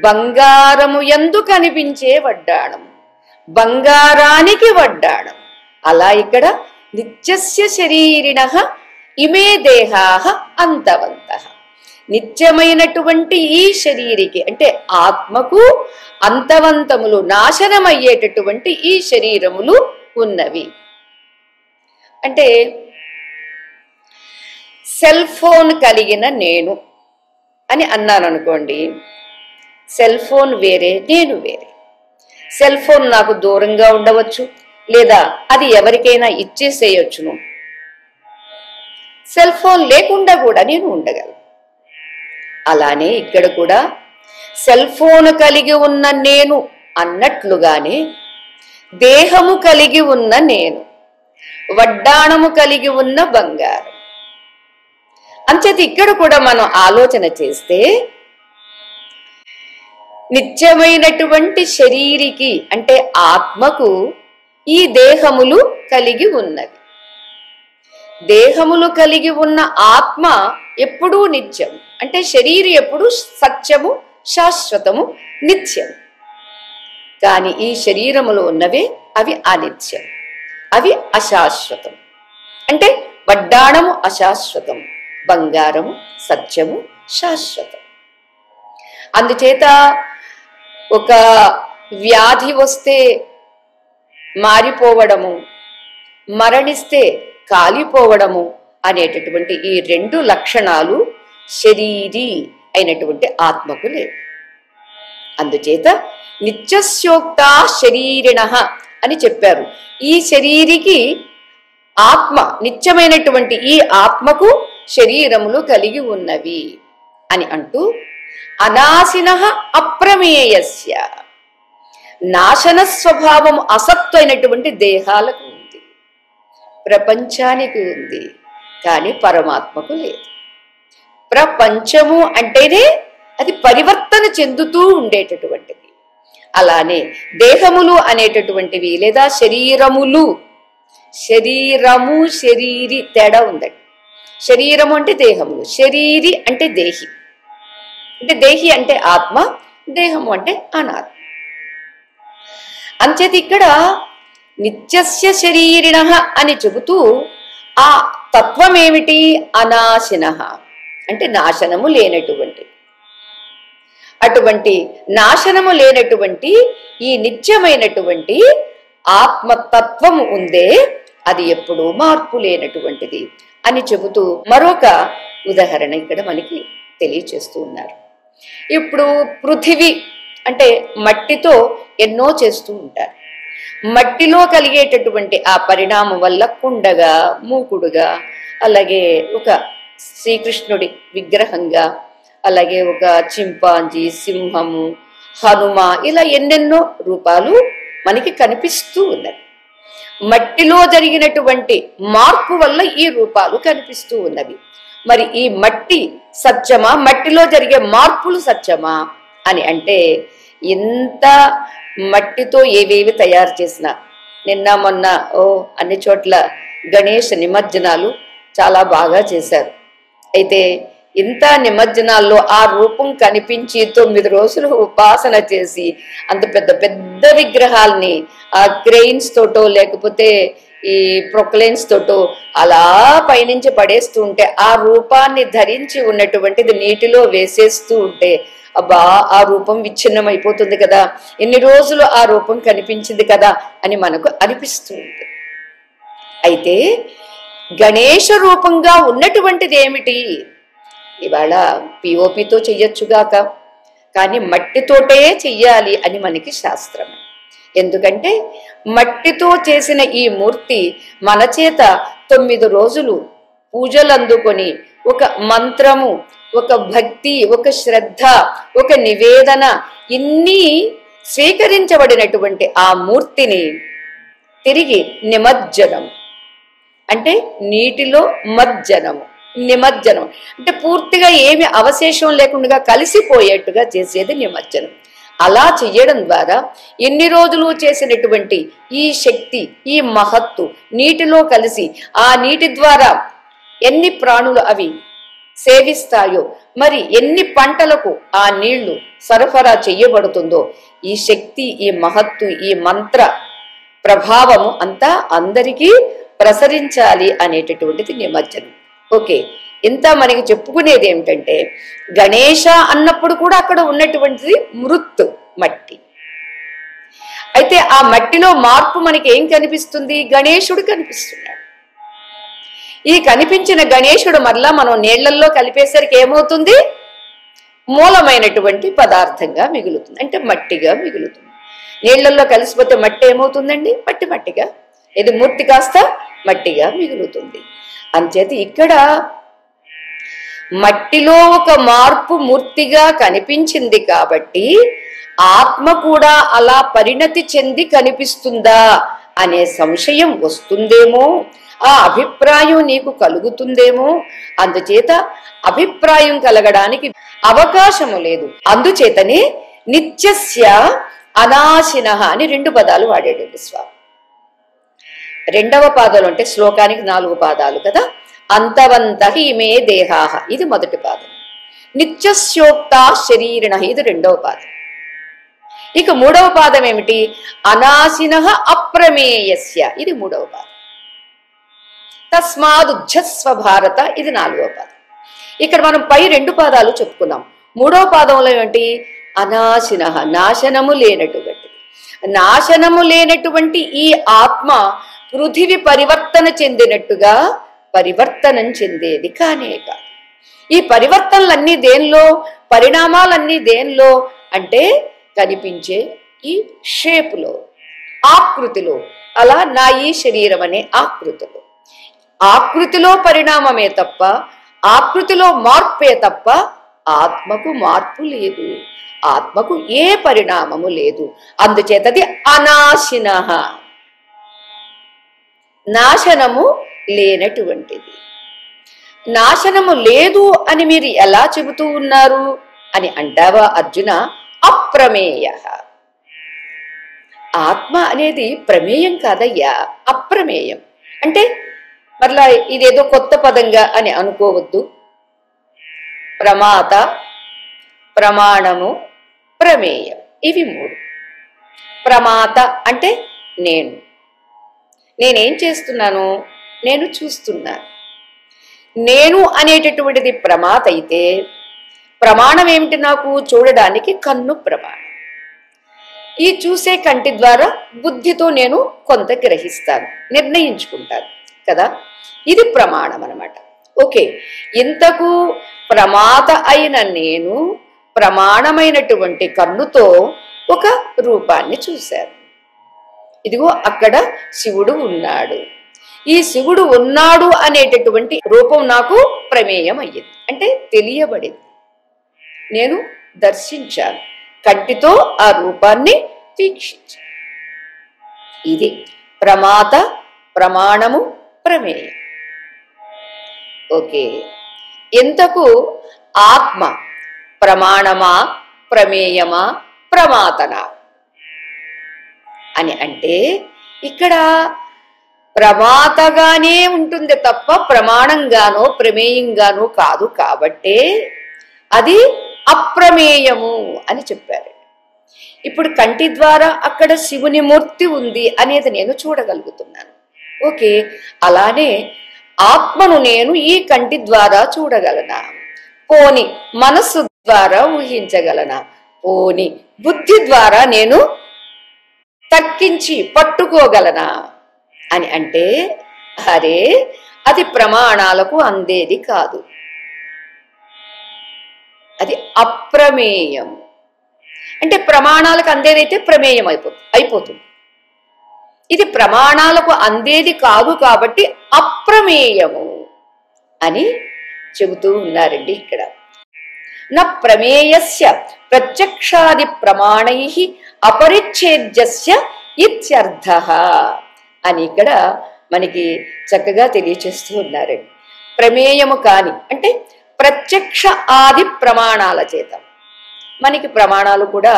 బంగారము యందు కనిపించే వడ్డాణం, బంగారానికి వడ్డాణం. అలా ఇక్కడ నిత్యస్య శరీరిణః ఇమే దేహాః అంతవంతః, నిత్యమైనటువంటి ఈ శరీరికి అంటే ఆత్మకు అంతవంతములు, నాశనమయ్యేటటువంటి ఈ శరీరములు ఉన్నవి. అంటే సెల్ ఫోన్ కలిగిన నేను అని అన్నాను అనుకోండి, సెల్ ఫోన్ వేరే, నేను వేరే. సెల్ ఫోన్ నాకు దూరంగా ఉండవచ్చు, లేదా అది ఎవరికైనా ఇచ్చేసేయొచ్చును. సెల్ ఫోన్ లేకుండా కూడా నేను ఉండగలను. అలానే ఇక్కడ కూడా సెల్ ఫోన్ కలిగి ఉన్న నేను అన్నట్లుగానే దేహము కలిగి ఉన్న నేను, వడ్డాణము కలిగి ఉన్న బంగారం. అంచేత ఇక్కడ కూడా మనం ఆలోచన చేస్తే నిత్యమైనటువంటి శరీరికి అంటే ఆత్మకు ఈ దేహములు కలిగి ఉన్నవి. దేహములు కలిగి ఉన్న ఆత్మ ఎప్పుడూ నిత్యం, అంటే శరీరం ఎప్పుడు సత్యము, శాశ్వతము, నిత్యం. కానీ ఈ శరీరములో ఉన్నవే అవి అనిత్యం, అవి అశాశ్వతం. అంటే వడ్డాణము అశాశ్వతం, బంగారము సత్యము, శాశ్వతం. అందుచేత ఒక వ్యాధి వస్తే మారిపోవడము, మరణిస్తే కాలిపోవడము అనేటటువంటి ఈ 2 లక్షణాలు శరీరీ అయినటువంటి ఆత్మకు లేవు. అందుచేత నిత్యస్యోక్తా శరీరిణః అని చెప్పారు. ఈ శరీరికి ఆత్మ, నిత్యమైనటువంటి ఈ ఆత్మకు శరీరములు కలిగి ఉన్నవి అని అంటూ, అనాశినః అప్రమేయస్య, నాశన స్వభావం అసత్వైనటువంటి దేహాలకు ఉంది, ప్రపంచానికి ఉంది, కానీ పరమాత్మకు లేదు. ప్రపంచము అంటేనే అది పరివర్తన చెందుతూ ఉండేటటువంటిది. అలానే దేహములు అనేటటువంటివి లేదా శరీరములు, శరీరము శరీరి తేడా ఉందండి. శరీరము అంటే దేహములు, శరీరి అంటే దేహి. అంటే దేహి అంటే ఆత్మ, దేహము అంటే అనాత్మ. అంచేత ఇక్కడ నిత్యస్య శరీరిణః అని చెబుతూ ఆ తత్వం ఏమిటి? అనాశినః అంటే నాశనము లేనటువంటి. అటువంటి నాశనము లేనటువంటి ఈ నిత్యమైనటువంటి ఆత్మతత్వము ఉందే, అది ఎప్పుడూ మార్పు లేనటువంటిది అని చెబుతూ మరొక ఉదాహరణ ఇక్కడ మనకి తెలియచేస్తూ ఉన్నారు. ఇప్పుడు పృథివీ అంటే మట్టితో ఎన్నో చేస్తూ ఉంటారు. మట్టిలో కలిగేటటువంటి ఆ పరిణామం వల్ల కుండగా, మూకుడుగా, అలాగే ఒక శ్రీకృష్ణుడి విగ్రహంగా, అలాగే ఒక చింపాంజీ, సింహము, హనుమ, ఇలా ఎన్నెన్నో రూపాలు మనకి కనిపిస్తూ ఉన్నది. మట్టిలో జరిగినటువంటి మార్పు వల్ల ఈ రూపాలు కనిపిస్తూ ఉన్నవి. మరి ఈ మట్టి సత్యమా, మట్టిలో జరిగే మార్పులు సత్యమా అని అంటే ఇంత మట్టితో ఏవేవి తయారు చేసినా, నిన్న మొన్న అన్ని చోట్ల గణేష్ నిమజ్జనాలు చాలా బాగా చేశారు. అయితే ఇంత నిమజ్జనాల్లో ఆ రూపం కనిపించి 9 రోజులు ఉపాసన చేసి అంత పెద్ద పెద్ద విగ్రహాల్ని ఆ క్రెయిన్స్ తోటో లేకపోతే ఈ ప్రొక్లైన్స్ తోటో అలా పైనుంచి పడేస్తూ ఉంటే ఆ రూపాన్ని ధరించి ఉన్నటువంటిది నీటిలో వేసేస్తూ ఉంటే అబ్బా ఆ రూపం విచ్ఛిన్నం అయిపోతుంది కదా, ఎన్ని రోజులు ఆ రూపం కనిపించింది కదా అని మనకు అనిపిస్తూ ఉంటుంది. అయితే గణేష రూపంగా ఉన్నటువంటిది ఏమిటి? ఇవాళ పిఓపితో చెయ్యొచ్చుగాక, కానీ మట్టితోటే చెయ్యాలి అని మనకి శాస్త్రం. ఎందుకంటే మట్టితో చేసిన ఈ మూర్తి మన చేత 9 రోజులు పూజలు అందుకొని ఒక మంత్రము, ఒక భక్తి, ఒక శ్రద్ధ, ఒక నివేదన ఇన్ని స్వీకరించబడినటువంటి ఆ మూర్తిని తిరిగి నిమజ్జనం అంటే నీటిలో మజ్జనము, నిమజ్జనం అంటే పూర్తిగా ఏమి అవశేషం లేకుండా కలిసిపోయేట్టుగా చేసేది నిమజ్జనం. అలా చెయ్యడం ద్వారా ఎన్ని రోజులు చేసినటువంటి ఈ శక్తి, ఈ మహత్తు నీటిలో కలిసి ఆ నీటి ద్వారా ఎన్ని ప్రాణులు అవి సేవిస్తాయో, మరి ఎన్ని పంటలకు ఆ నీళ్లు సరఫరా చెయ్యబడుతుందో, ఈ శక్తి, ఈ మహత్తు, ఈ మంత్ర ప్రభావము అంతా అందరికీ ప్రసరించాలి అనేటటువంటిది నిమజ్జనం. ఓకే, ఇంత మనకి చెప్పుకునేది ఏమిటంటే గణేష అన్నప్పుడు కూడా అక్కడ ఉన్నటువంటిది మృత్ మట్టి. అయితే ఆ మట్టిలో మార్పు మనకి ఏం కనిపిస్తుంది? గణేశుడు కనిపిస్తున్నాడు. ఈ కనిపించిన గణేశుడు మరలా మనం నీళ్లల్లో కలిపేసరికి ఏమవుతుంది? మూలమైనటువంటి పదార్థంగా మిగులుతుంది, అంటే మట్టిగా మిగులుతుంది. నీళ్లల్లో కలిసిపోతే మట్టి ఏమవుతుందండి? మట్టిగా. ఇది మూర్తి కాస్త మట్టిగా మిగులుతుంది. అంచేత ఇక్కడ మట్టిలో ఒక మార్పు మూర్తిగా కనిపించింది కాబట్టి ఆత్మ కూడా అలా పరిణతి చెంది కనిపిస్తుందా అనే సంశయం వస్తుందేమో, ఆ అభిప్రాయం నీకు కలుగుతుందేమో. అందుచేత అభిప్రాయం కలగడానికి అవకాశము లేదు. అందుచేతనే నిత్యస్య అనాశినః అని 2 పదాలు వాడాడు స్వామి. 2వ పాదాలు అంటే శ్లోకానికి 4 పాదాలు కదా. అంతవంతః ఇమే దేహాః ఇది మొదటి పాదం. నిత్యస్యోక్తా శరీరిణః ఇది 2వ పాదం. ఇక 3వ పాదం ఏమిటి? అనాశినః అప్రమేయస్య ఇది 3వ పాదం. తస్మాదుజ్జస్వ భారత ఇది 4వ పాదం. ఇక్కడ మనం పై 2 పాదాలు చెప్పుకున్నాం. 3వ పాదంలో ఏమిటి? అనాశినః నాశనము లేనటువంటిది. నాశనము లేనటువంటి ఈ ఆత్మ పృథివి పరివర్తన చెందినట్టుగా పరివర్తనం చెందేది కానే కాదు. ఈ పరివర్తనలన్నీ దేనిలో, పరిణామాలన్నీ దేనిలో అంటే కనిపించే ఈ షేపులో, ఆకృతిలో. అలా నా ఈ శరీరం అనే ఆకృతిలో, ఆకృతిలో పరిణామమే తప్ప, ఆకృతిలో మార్పే తప్ప ఆత్మకు మార్పు లేదు, ఆత్మకు ఏ పరిణామము లేదు. అందుచేతది అనాశినః నాశనము లేనటువంటిది. నాశనము లేదు అని మీరు ఎలా చెబుతూ ఉన్నారు అని అంటావా అర్జున? అప్రమేయః. ఆత్మ అనేది ప్రమేయం కాదయ్యా, అప్రమేయం. అంటే మరలా ఇదేదో కొత్త పదంగా అని అనుకోవద్దు. ప్రమాత, ప్రమాణము, ప్రమేయం ఇవి 3. ప్రమాత అంటే నేనేం చేస్తున్నాను? నేను చూస్తున్నాను. నేను అనేటటువంటిది ప్రమాత అయితే ప్రమాణం ఏమిటి? నాకు చూడడానికి కన్ను ప్రమాణం. ఈ చూసే కంటి ద్వారా బుద్ధితో నేను కొంత గ్రహిస్తాను, నిర్ణయించుకుంటాను కదా. ఇది ప్రమాణం అన్నమాట. ఓకే, ఇంతకు ప్రమాత అయిన నేను ప్రమాణమైనటువంటి కన్నుతో ఒక రూపాన్ని చూశాను. ఇదిగో అక్కడ శివుడు ఉన్నాడు. ఈ శివుడు ఉన్నాడు అనేటటువంటి రూపం నాకు ప్రమేయం అయ్యింది, అంటే తెలియబడింది. నేను దర్శించాను, కంటితో ఆ రూపాన్ని వీక్షించాను. ఇది ప్రమాత, ప్రమాణము, ప్రమేయం. ఓకే, ఇంతకు ఆత్మ ప్రమాణమా, ప్రమేయమా, ప్రమాతన అని అంటే ఇక్కడ ప్రమాతగానే ఉంటుంది తప్ప ప్రమాణంగానో ప్రమేయంగానో కాదు. కాబట్టే అది అప్రమేయము అని చెప్పారు. ఇప్పుడు కంటి ద్వారా అక్కడ శివుని మూర్తి ఉంది అనేది నేను చూడగలుగుతున్నాను. ఓకే, అలానే ఆత్మను నేను ఈ కంటి ద్వారా చూడగలనా? పోని మనస్సు ద్వారా ఊహించగలనా? పోని బుద్ధి ద్వారా నేను తర్కించి పట్టుకోగలనా అని అంటే అరే అది ప్రమాణాలకు అందేది కాదు, అది అప్రమేయం. అంటే ప్రమాణాలకు అందేదైతే ప్రమేయం అయిపోతుంది. ఇది ప్రమాణాలకు అందేది కాదు కాబట్టి అప్రమేయము అని చెబుతూ ఉన్నారండి. ఇక్కడ న ప్రమేయస్య ప్రత్యక్షాది ప్రమాణైః అపరిచ్ఛేద్యస్య ఇత్యర్థః అని ఇక్కడ మనకి చక్కగా తెలియచేస్తూ ఉన్నారండి. ప్రమేయము కాని అంటే ప్రత్యక్ష ఆది ప్రమాణాల చేత మనకి ప్రమాణాలు కూడా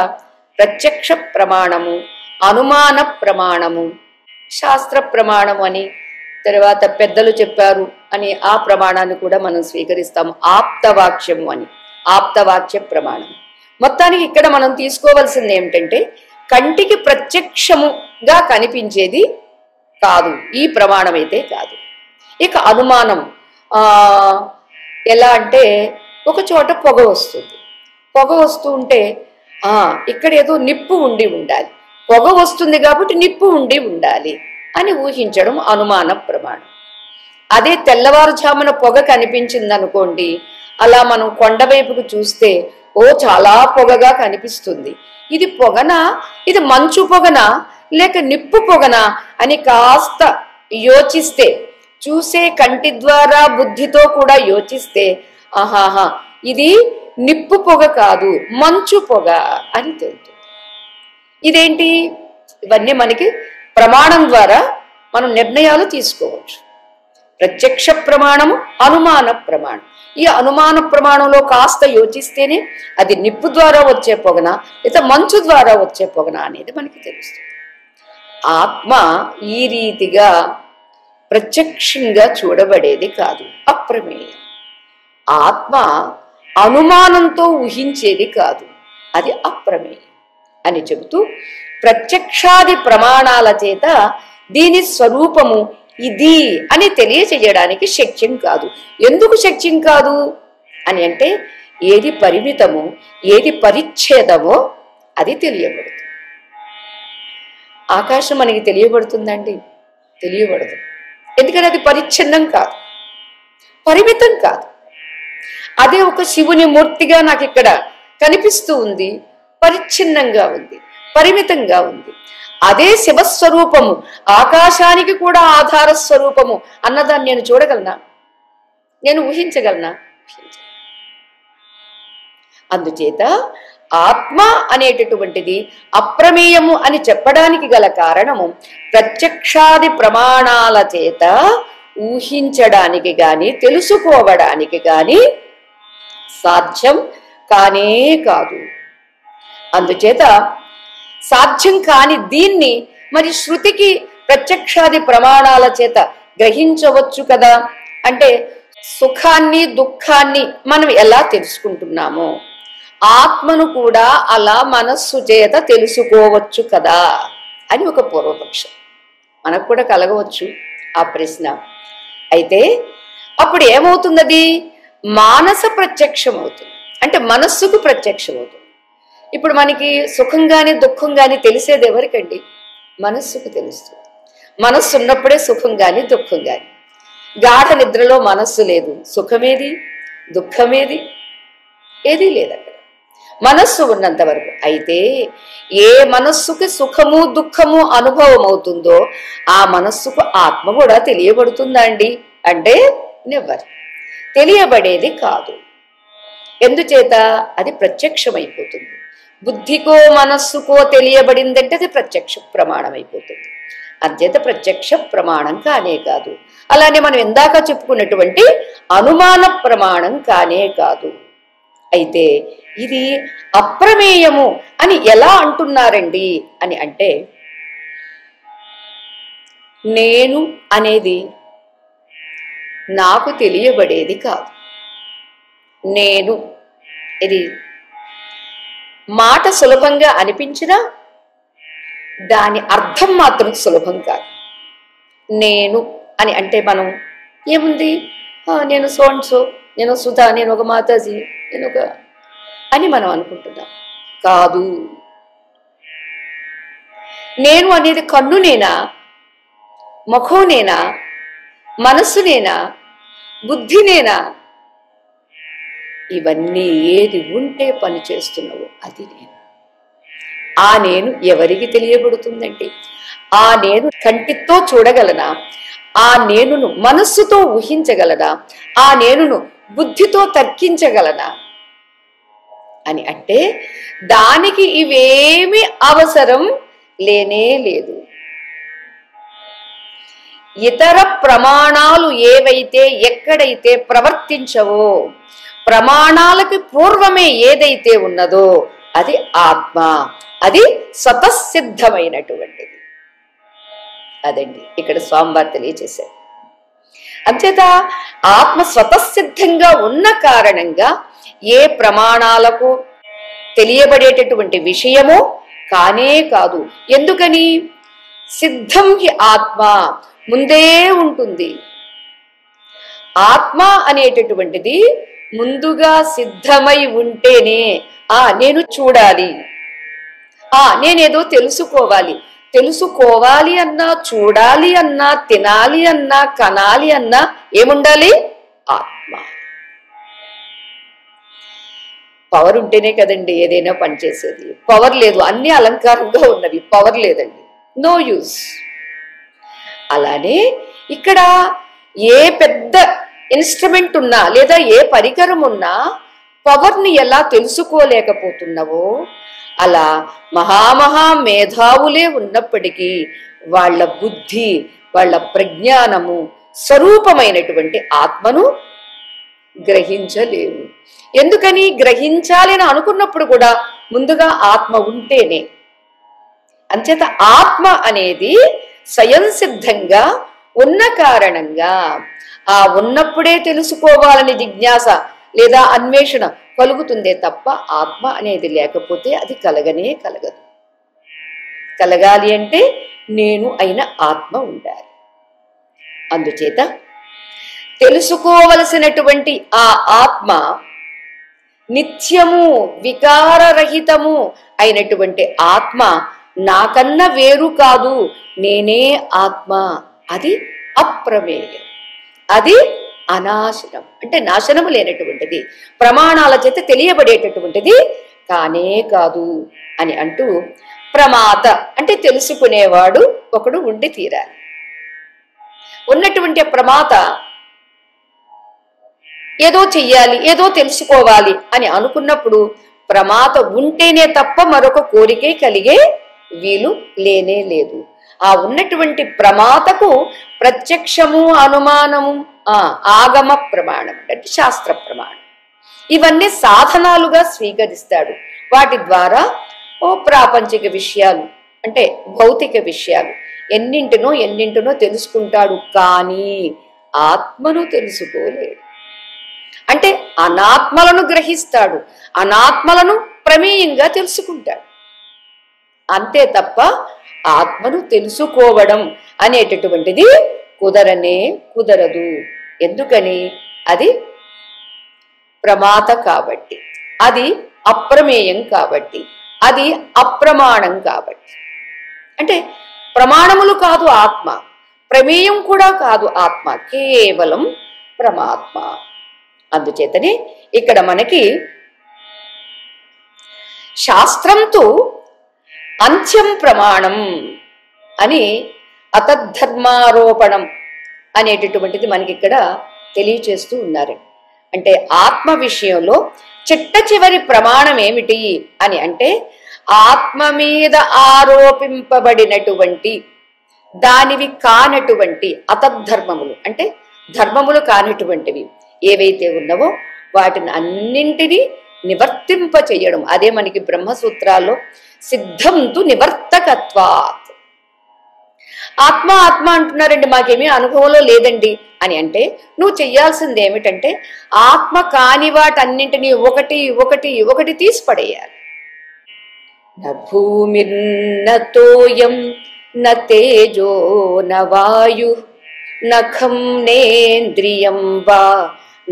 ప్రత్యక్ష ప్రమాణము, అనుమాన ప్రమాణము, శాస్త్ర ప్రమాణము అని తర్వాత పెద్దలు చెప్పారు అని ఆ ప్రమాణాన్ని కూడా మనం స్వీకరిస్తాము. ఆప్తవాక్యము అని ఆప్తవాక్య ప్రమాణం. మొత్తానికి ఇక్కడ మనం తీసుకోవాల్సింది ఏమిటంటే కంటికి ప్రత్యక్షముగా కనిపించేది కాదు ఈ ప్రమాణం అయితే కాదు. ఇక అనుమానం ఎలా అంటే ఒక చోట పొగ వస్తుంది, పొగ వస్తూ ఉంటే ఇక్కడ ఏదో నిప్పు ఉండి ఉండాలి, పొగ వస్తుంది కాబట్టి నిప్పు ఉండి ఉండాలి అని ఊహించడం అనుమాన ప్రమాణం. అదే తెల్లవారుజామున పొగ కనిపించింది అనుకోండి, అలా మనం కొండవైపుకు చూస్తే ఓ చాలా పొగగా కనిపిస్తుంది, ఇది పొగనా, ఇది మంచు పొగనా లేక నిప్పు పొగనా అని కాస్త యోచిస్తే, చూసే కంటి ద్వారా బుద్ధితో కూడా యోచిస్తే ఆహాహా ఇది నిప్పు పొగ కాదు మంచు పొగ అని తెలుస్తుంది. ఇదేంటి? ఇవన్నీ మనకి ప్రమాణం ద్వారా మనం నిర్ణయాలు తీసుకోవచ్చు. ప్రత్యక్ష ప్రమాణము, అనుమాన ప్రమాణం. ఈ అనుమాన ప్రమాణంలో కాస్త యోచిస్తేనే అది నిప్పు ద్వారా వచ్చే పొగన లేదా మంచు ద్వారా వచ్చే పొగన అనేది మనకి తెలుస్తుంది. ఆత్మ ఈ రీతిగా ప్రత్యక్షంగా చూడబడేది కాదు, అప్రమేయం. ఆత్మ అనుమానంతో ఊహించేది కాదు, అది అప్రమేయం అని చెబుతూ ప్రత్యక్షాది ప్రమాణాల చేత దీని స్వరూపము ఇది అని తెలియచేయడానికి శక్యం కాదు. ఎందుకు శక్యం కాదు అని అంటే ఏది పరిమితమో ఏది పరిచ్ఛేదమో అది తెలియబడుతుంది. ఆకాశం మనకి తెలియబడుతుందండి? తెలియబడదు. ఎందుకంటే అది పరిచ్ఛిన్నం కాదు, పరిమితం కాదు. అదే ఒక శివుని మూర్తిగా నాకు ఇక్కడ కనిపిస్తూ ఉంది, పరిచ్ఛిన్నంగా ఉంది, పరిమితంగా ఉంది. అదే శివస్వరూపము ఆకాశానికి కూడా ఆధార స్వరూపము అన్నదాన్ని నేను చూడగలనా? నేను ఊహించగలనా? అందుచేత ఆత్మ అనేటటువంటిది అప్రమేయము అని చెప్పడానికి గల కారణము ప్రత్యక్షాది ప్రమాణాల చేత ఊహించడానికి గాని తెలుసుకోవడానికి గాని సాధ్యం కానే కాదు. అందుచేత సాధ్యం కాని దీన్ని మరి శృతికి ప్రత్యక్షాది ప్రమాణాల చేత గ్రహించవచ్చు కదా. అంటే సుఖాన్ని దుఃఖాన్ని మనం ఎలా తెలుసుకుంటున్నామో ఆత్మను కూడా అలా మనస్సు చేత తెలుసుకోవచ్చు కదా అని ఒక పూర్వపక్షం. మనకు కూడా కలగవచ్చు ఆ ప్రశ్న. అయితే అప్పుడు ఏమవుతుంది? అది మానస ప్రత్యక్షం అవుతుంది, అంటే మనస్సుకు ప్రత్యక్షం అవుతుంది. ఇప్పుడు మనకి సుఖం గాని దుఃఖం గాని తెలిసేది ఎవరికండి? మనస్సుకు తెలుస్తుంది. మనస్సు ఉన్నప్పుడే సుఖం గాని దుఃఖం గాని. గాఢ నిద్రలో మనస్సు లేదు, సుఖమేది దుఃఖమేది ఏదీ లేదు అక్కడ, మనస్సు ఉన్నంత వరకు. అయితే ఏ మనస్సుకి సుఖము దుఃఖము అనుభవం అవుతుందో ఆ మనస్సుకు ఆత్మ కూడా తెలియబడుతుందా అండి అంటే నెవర్, తెలియబడేది కాదు. ఎందుచేత? అది ప్రత్యక్షమైపోతుంది. బుద్ధికో మనస్సుకో తెలియబడిందంటే అది ప్రత్యక్ష ప్రమాణం అయిపోతుంది. అద్యత ప్రత్యక్ష ప్రమాణం కానే కాదు. అలానే మనం ఇందాక చెప్పుకున్నటువంటి అనుమాన ప్రమాణం కానే కాదు. అయితే ఇది అప్రమేయము అని ఎలా అంటున్నారండి అని అంటే, నేను అనేది నాకు తెలియబడేది కాదు. నేను ఇది మాట సులభంగా అనిపించినా దాని అర్థం మాత్రం సులభం కాదు. నేను అని అంటే మనం ఏముంది, నేను సోన్సో, నేను సుధా, నేను ఒక మాతాజీ, నేను ఒక అని మనం అనుకుంటున్నాం. కాదు. నేను అనేది కన్నునేనా, ముఖంనేనా, మనస్సునేనా, బుద్ధినేనా? ఇవన్నీ ఏది ఉంటే పని చేస్తున్నావు అది నేను. ఆ నేను ఎవరికి తెలియబడుతుందంటే, ఆ నేను కంటితో చూడగలనా, ఆ నేనును మనస్సుతో ఊహించగలనా, ఆ నేనును బుద్ధితో తర్కించగలనా అని అంటే దానికి ఇవేమి అవసరం లేనే లేదు. ఇతర ప్రమాణాలు ఏవైతే ఎక్కడైతే ప్రవర్తించవో, ప్రమాణాలకి పూర్వమే ఏదైతే ఉన్నదో అది ఆత్మ, అది స్వతసిద్ధమైనటువంటిది. అదండి ఇక్కడ స్వామివారు తెలియజేశారు. అంచేత ఆత్మ స్వతసిద్ధంగా ఉన్న కారణంగా ఏ ప్రమాణాలకు తెలియబడేటటువంటి విషయమో కానే కాదు. ఎందుకని? సిద్ధం హి ఆత్మ, ముందే ఉంటుంది. ఆత్మ అనేటటువంటిది ముందుగా సిద్ధమై ఉంటేనే నేను చూడాలి, నేనేదో తెలుసుకోవాలి, తెలుసుకోవాలి అన్నా, చూడాలి అన్నా, తినాలి అన్నా, కనాలి అన్నా ఏముండాలి? ఆత్మ. పవర్ ఉంటేనే కదండి ఏదైనా పనిచేసేది. పవర్ లేదు, అన్ని అలంకారంగా ఉన్నవి, పవర్ లేదండి, నో యూస్. అలానే ఇక్కడ ఏ పెద్ద ఇన్స్ట్రుమెంట్ ఉన్నా లేదా ఏ పరికరం ఉన్నా పవర్ని ఎలా తెలుసుకోలేకపోతున్నావో, అలా మహామహా మేధావులే ఉన్నప్పటికీ వాళ్ళ బుద్ధి, వాళ్ళ ప్రజ్ఞానము స్వరూపమైనటువంటి ఆత్మను గ్రహించలేవు. ఎందుకని? గ్రహించాలి అని అనుకున్నప్పుడు కూడా ముందుగా ఆత్మ ఉంటేనే. అంచేత ఆత్మ అనేది స్వయం సిద్ధంగా ఉన్న కారణంగా ఉన్నప్పుడే తెలుసుకోవాలని జిజ్ఞాస లేదా అన్వేషణ కలుగుతుందే తప్ప ఆత్మ అనేది లేకపోతే అది కలగనే కలగదు. కలగాలి అంటే నేను అయిన ఆత్మ ఉండాలి. అందుచేత తెలుసుకోవలసినటువంటి ఆ ఆత్మ నిత్యము వికారరహితము అయినటువంటి ఆత్మ నాకన్నా వేరు కాదు, నేనే ఆత్మ. అది అప్రమేయం, అది అనాశనం, అంటే నాశనము లేనటువంటిది, ప్రమాణాల చేత తెలియబడేటటువంటిది కానే కాదు అని అంటూ, ప్రమాత అంటే తెలుసుకునేవాడు ఒకడు ఉండి తీరాలి. ఉన్నటువంటి ప్రమాత ఏదో చెయ్యాలి, ఏదో తెలుసుకోవాలి అని అనుకున్నప్పుడు ప్రమాత ఉంటేనే తప్ప మరొక కోరికే కలిగే వీలు లేనే లేదు. ఉన్నటువంటి ప్రమాతకు ప్రత్యక్షము, అనుమానము, ఆగమ ప్రమాణం అంటే శాస్త్ర ప్రమాణం, ఇవన్నీ సాధనాలుగా స్వీకరిస్తాడు. వాటి ద్వారా ప్రాపంచిక విషయాలు అంటే భౌతిక విషయాలు ఎన్నింటినో తెలుసుకుంటాడు. కానీ ఆత్మను తెలుసుకోలేడు. అంటే అనాత్మలను గ్రహిస్తాడు, అనాత్మలను ప్రమేయంగా తెలుసుకుంటాడు. అంతే తప్ప ఆత్మను తెలుసుకోవడం అనేటటువంటిది కుదరనే కుదరదు. ఎందుకని? అది ప్రమాత కాబట్టి, అది అప్రమేయం కాబట్టి, అది అప్రమాణం కాబట్టి. అంటే ప్రమాణములు కాదు ఆత్మ, ప్రమేయం కూడా కాదు ఆత్మ, కేవలం పరమాత్మ. అందుచేతనే ఇక్కడ మనకి శాస్త్రంతో అంత్యం ప్రమాణం అని అతద్ధర్మారోపణం అనేటటువంటిది మనకి ఇక్కడ తెలియచేస్తూ ఉన్నారు. అంటే ఆత్మ విషయంలో చిట్ట చివరి ప్రమాణం ఏమిటి అని అంటే, ఆత్మ మీద ఆరోపింపబడినటువంటి దానివి కానటువంటి అతద్ధర్మములు, అంటే ధర్మములు కానటువంటివి ఏవైతే ఉన్నవో వాటిని అన్నింటినీ నివర్తింప చెయ్యడం. అదే మనకి బ్రహ్మసూత్రాల్లో సిద్ధం తు నివర్తకత్వాత్. ఆత్మ ఆత్మ అంటున్నారండి, మాకేమీ అనుభవంలో లేదండి అని అంటే నువ్వు చెయ్యాల్సింది ఏమిటంటే ఆత్మ కాని వాటన్నింటినీ ఒకటి ఒకటి ఒకటి తీసి పడేయాలి. న భూమిర్న తోయం న తేజో న వాయు నఖం నేంద్రియం వా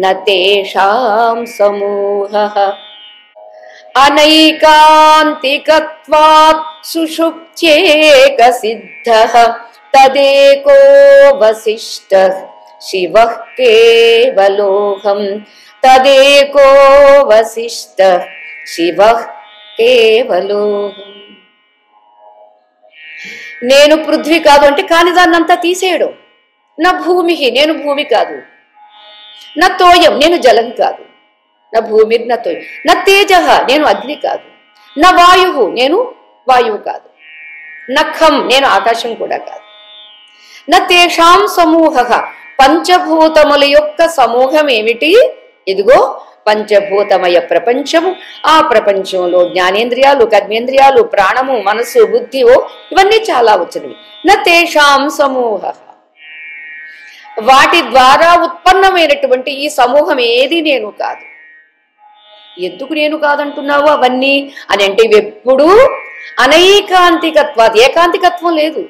న తేషాం సమూహః అనైకాంతికత్వాత్ సుషుప్త్యేక సిద్ధః తదేకో వసిష్ఠః శివః కేవలోహం. తదేకో వసిష్ఠః శివః కేవలోహం. నేను పృథ్వీ కాదు అంటే కాని దాన్నంతా తీసేయడం. నా భూమి, నేను భూమి కాదు. నా తోయం, నేను జలం కాదు. నా భూమి నా తోయం. నా తేజ, నేను అగ్ని కాదు. నా వాయు, నేను వాయువు కాదు. నఖం, నేను ఆకాశం కూడా కాదు. నా తేషాం సమూహ, పంచభూతముల యొక్క సమూహం ఏమిటి? ఇదిగో పంచభూతమయ ప్రపంచము. ఆ ప్రపంచంలో జ్ఞానేంద్రియాలు, కర్మేంద్రియాలు, ప్రాణము, మనస్సు, బుద్ధి, ఇవన్నీ చాలా వచ్చినవి. నా తేషాం సమూహ, వాటి ద్వారా ఉత్పన్నమైనటువంటి ఈ సమూహం ఏది నేను కాదు. ఎందుకు నేను కాదంటున్నావు అవన్నీ అని అంటే ఇవెప్పుడు అనైకాంతికత్వాది, ఏకాంతికత్వం లేదు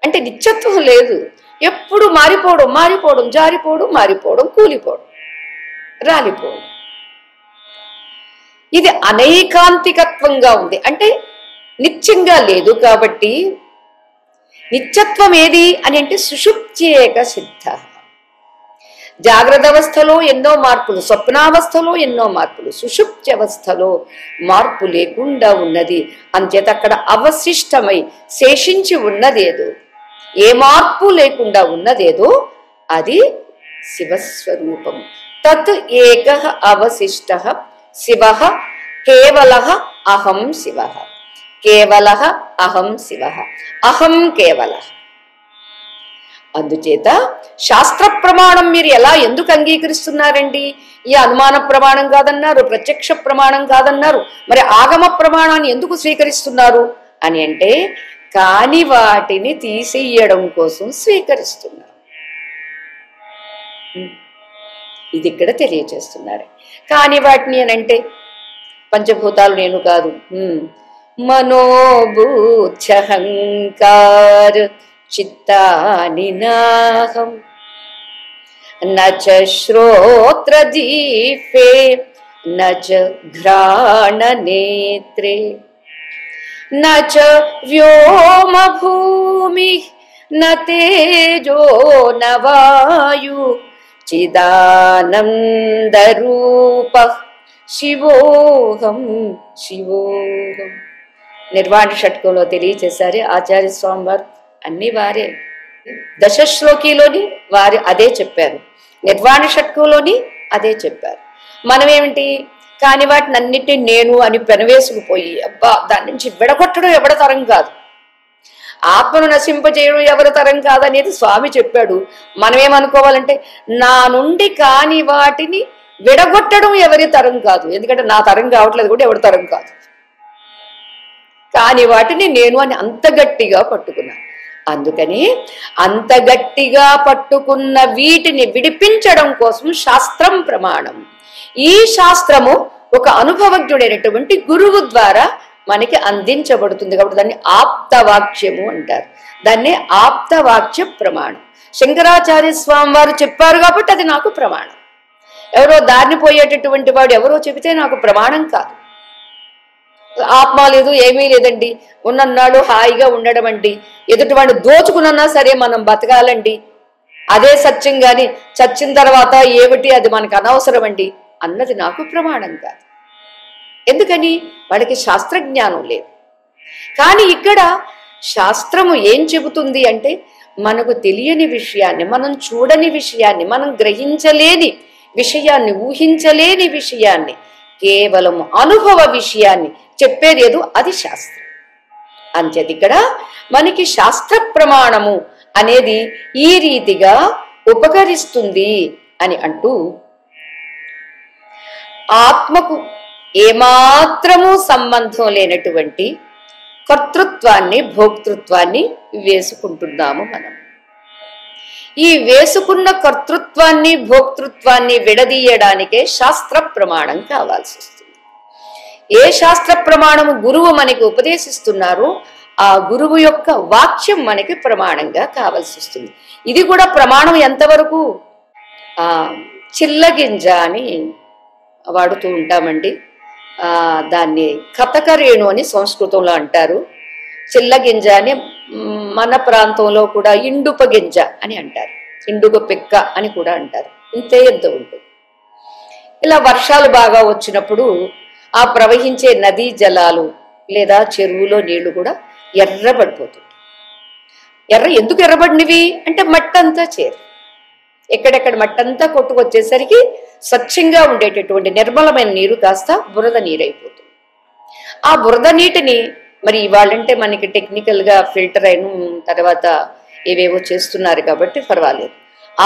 అంటే నిత్యత్వం లేదు. ఎప్పుడు మారిపోవడం, మారిపోవడం, జారిపోవడం, మారిపోవడం, కూలిపోవడం, రాలిపోవడం. ఇది అనైకాంతికత్వంగా ఉంది అంటే నిత్యంగా లేదు. కాబట్టి నిత్యత్వం ఏది అని అంటే సుషుప్త్యేక సిద్ధ. జాగ్రత్త అవస్థలో ఎన్నో మార్పులు, స్వప్నావస్థలో ఎన్నో మార్పులు, సుషుప్త్యవస్థలో మార్పు లేకుండా ఉన్నది. అంచేత అక్కడ అవశిష్టమై శేషించి ఉన్నదేదో, ఏ మార్పు లేకుండా ఉన్నదేదో అది శివస్వరూపం. తత్ ఏకః అవశిష్టః శివః కేవలః అహం శివః. కేవలః అహం శివః, అహం కేవలః. అందుచేత శాస్త్ర ప్రమాణం మీరు ఎలా ఎందుకు అంగీకరిస్తున్నారండి? ఈ అనుమాన ప్రమాణం కాదన్నారు, ప్రత్యక్ష ప్రమాణం కాదన్నారు, మరి ఆగమ ప్రమాణాన్ని ఎందుకు స్వీకరిస్తున్నారు అని అంటే కాని వాటిని తీసేయడం కోసం స్వీకరిస్తున్నారు. ఇది ఇక్కడ తెలియచేస్తున్నారు. కాని వాటిని అని అంటే పంచభూతాలు నేను కాదు. మనోబుద్ధ్యహంకార చిత్తాని నాహం నచ శ్రోత్రజీఫే నచ ఘ్రాణ నేత్రే నచ వ్యోమ భూమి న తేజో న వాయు చిదానంద రూప శివోహం శివోహం. నిర్వాణ షట్కంలో తెలియచేశారు ఆచార్య స్వామి వారు. అన్ని వారే దశశ్లోకిలోని వారు అదే చెప్పారు, నిర్వాణ షట్కంలోని అదే చెప్పారు. మనమేమిటి కాని వాటిని అన్నిటినీ నేను అని పెనవేసుకుపోయి అబ్బా దాని నుంచి విడగొట్టడం ఎవరి తరం కాదు, ఆత్మను నశింపజేయడం ఎవరి తరం కాదనేది స్వామి చెప్పాడు. మనమేమనుకోవాలంటే నా నుండి కాని వాటిని విడగొట్టడం ఎవరి తరం కాదు, ఎందుకంటే నా తరం కావట్లేదు కూడా ఎవరి తరం కాదు. కాని వాటిని నేను అని అంత గట్టిగా పట్టుకున్నాను. అందుకని అంత గట్టిగా పట్టుకున్న వీటిని విడిపించడం కోసం శాస్త్రం ప్రమాణం. ఈ శాస్త్రము ఒక అనుభవజ్ఞుడైనటువంటి గురువు ద్వారా మనకి అందించబడుతుంది కాబట్టి దాన్ని ఆప్తవాక్యము అంటారు. దాన్ని ఆప్తవాక్య ప్రమాణం. శంకరాచార్య స్వామి వారు చెప్పారు కాబట్టి అది నాకు ప్రమాణం. ఎవరో దారిని పోయేటటువంటి వాడు ఎవరో చెబితే నాకు ప్రమాణం కాదు. ఆత్మ లేదు, ఏమీ లేదండి, ఉన్నన్నాడు హాయిగా ఉండడం అండి, ఎదుటివాడు దోచుకున్నా సరే మనం బతకాలండి, అదే సత్యం గాని చచ్చిన తర్వాత ఏమిటి అది మనకు అనవసరం అండి అన్నది నాకు ప్రమాణం కాదు. ఎందుకని? వాళ్ళకి శాస్త్రజ్ఞానం లేదు. కానీ ఇక్కడ శాస్త్రము ఏం చెబుతుంది అంటే మనకు తెలియని విషయాన్ని, మనం చూడని విషయాన్ని, మనం గ్రహించలేని విషయాన్ని, ఊహించలేని విషయాన్ని, కేవలం అనుభవ విషయాన్ని చెప్పేదేదో అది శాస్త్రం. అంచేది ఇక్కడ మనకి శాస్త్ర ప్రమాణము అనేది ఈ రీతిగా ఉపకరిస్తుంది అని అంటూ ఆత్మకు ఏమాత్రము సంబంధం లేనటువంటి కర్తృత్వాన్ని భోక్తృత్వాన్ని వేసుకుంటున్నాము మనం. ఈ వేసుకున్న కర్తృత్వాన్ని భోక్తృత్వాన్ని విడదీయడానికే శాస్త్ర ప్రమాణం కావాల్సి వస్తుంది. ఏ శాస్త్ర ప్రమాణము గురువు మనకి ఉపదేశిస్తున్నారో ఆ గురువు యొక్క వాక్యం మనకి ప్రమాణంగా కావాల్సి వస్తుంది. ఇది కూడా ప్రమాణం ఎంతవరకు? చిల్లగింజ అని వాడుతూ ఉంటామండి. దాన్ని కథకరేణు అని సంస్కృతంలో అంటారు. చిల్లగింజ అని మన ప్రాంతంలో కూడా ఇండుప గింజ అని అంటారు. ఇండుగ పిక్క అని కూడా అంటారు. ఇంతే ఎంత ఉంటుంది. ఇలా వర్షాలు బాగా వచ్చినప్పుడు ఆ ప్రవహించే నదీ జలాలు లేదా చెరువులో నీళ్లు కూడా ఎర్రబడిపోతుంది. ఎందుకు ఎర్రబడినవి అంటే మట్టంతా చేరు. ఎక్కడెక్కడ మట్టంతా కొట్టుకొచ్చేసరికి స్వచ్ఛంగా ఉండేటటువంటి నిర్మలమైన నీరు కాస్త బురద నీరైపోతుంది. ఆ బురద నీటిని మరి ఇవాళంటే మనకి టెక్నికల్గా ఫిల్టర్ అయిన తర్వాత ఏవేవో చేస్తున్నారు కాబట్టి పర్వాలేదు.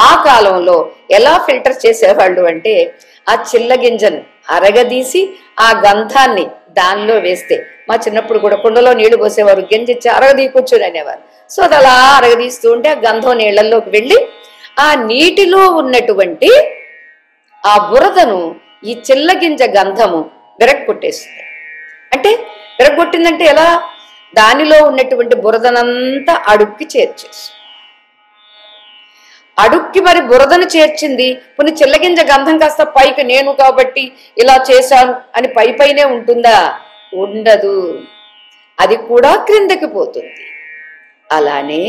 ఆ కాలంలో ఎలా ఫిల్టర్ చేసేవాళ్ళు అంటే ఆ చిల్లగింజను అరగదీసి ఆ గంధాన్ని దానిలో వేస్తే, మా చిన్నప్పుడు కూడా కుండలో నీళ్లు పోసేవారు, గింజిచ్చి అరగదీకొచ్చుని అనేవారు. సో అది అలా అరగదీస్తూ ఉంటే ఆ గంధం నీళ్లలోకి వెళ్ళి ఆ నీటిలో ఉన్నటువంటి ఆ బురదను ఈ చిల్లగింజ గంధము విరగొట్టేస్తుంది. అంటే విరగొట్టిందంటే ఎలా? దానిలో ఉన్నటువంటి బురదనంతా అడుక్కి చేర్చేసి, అడుక్కి మరి బురదను చేర్చింది. కొన్ని చిల్లగింజ గంధం కాస్త పైకి నేను కాబట్టి ఇలా చేశాను అని పైనే ఉంటుందా? ఉండదు. అది కూడా క్రిందకి పోతుంది. అలానే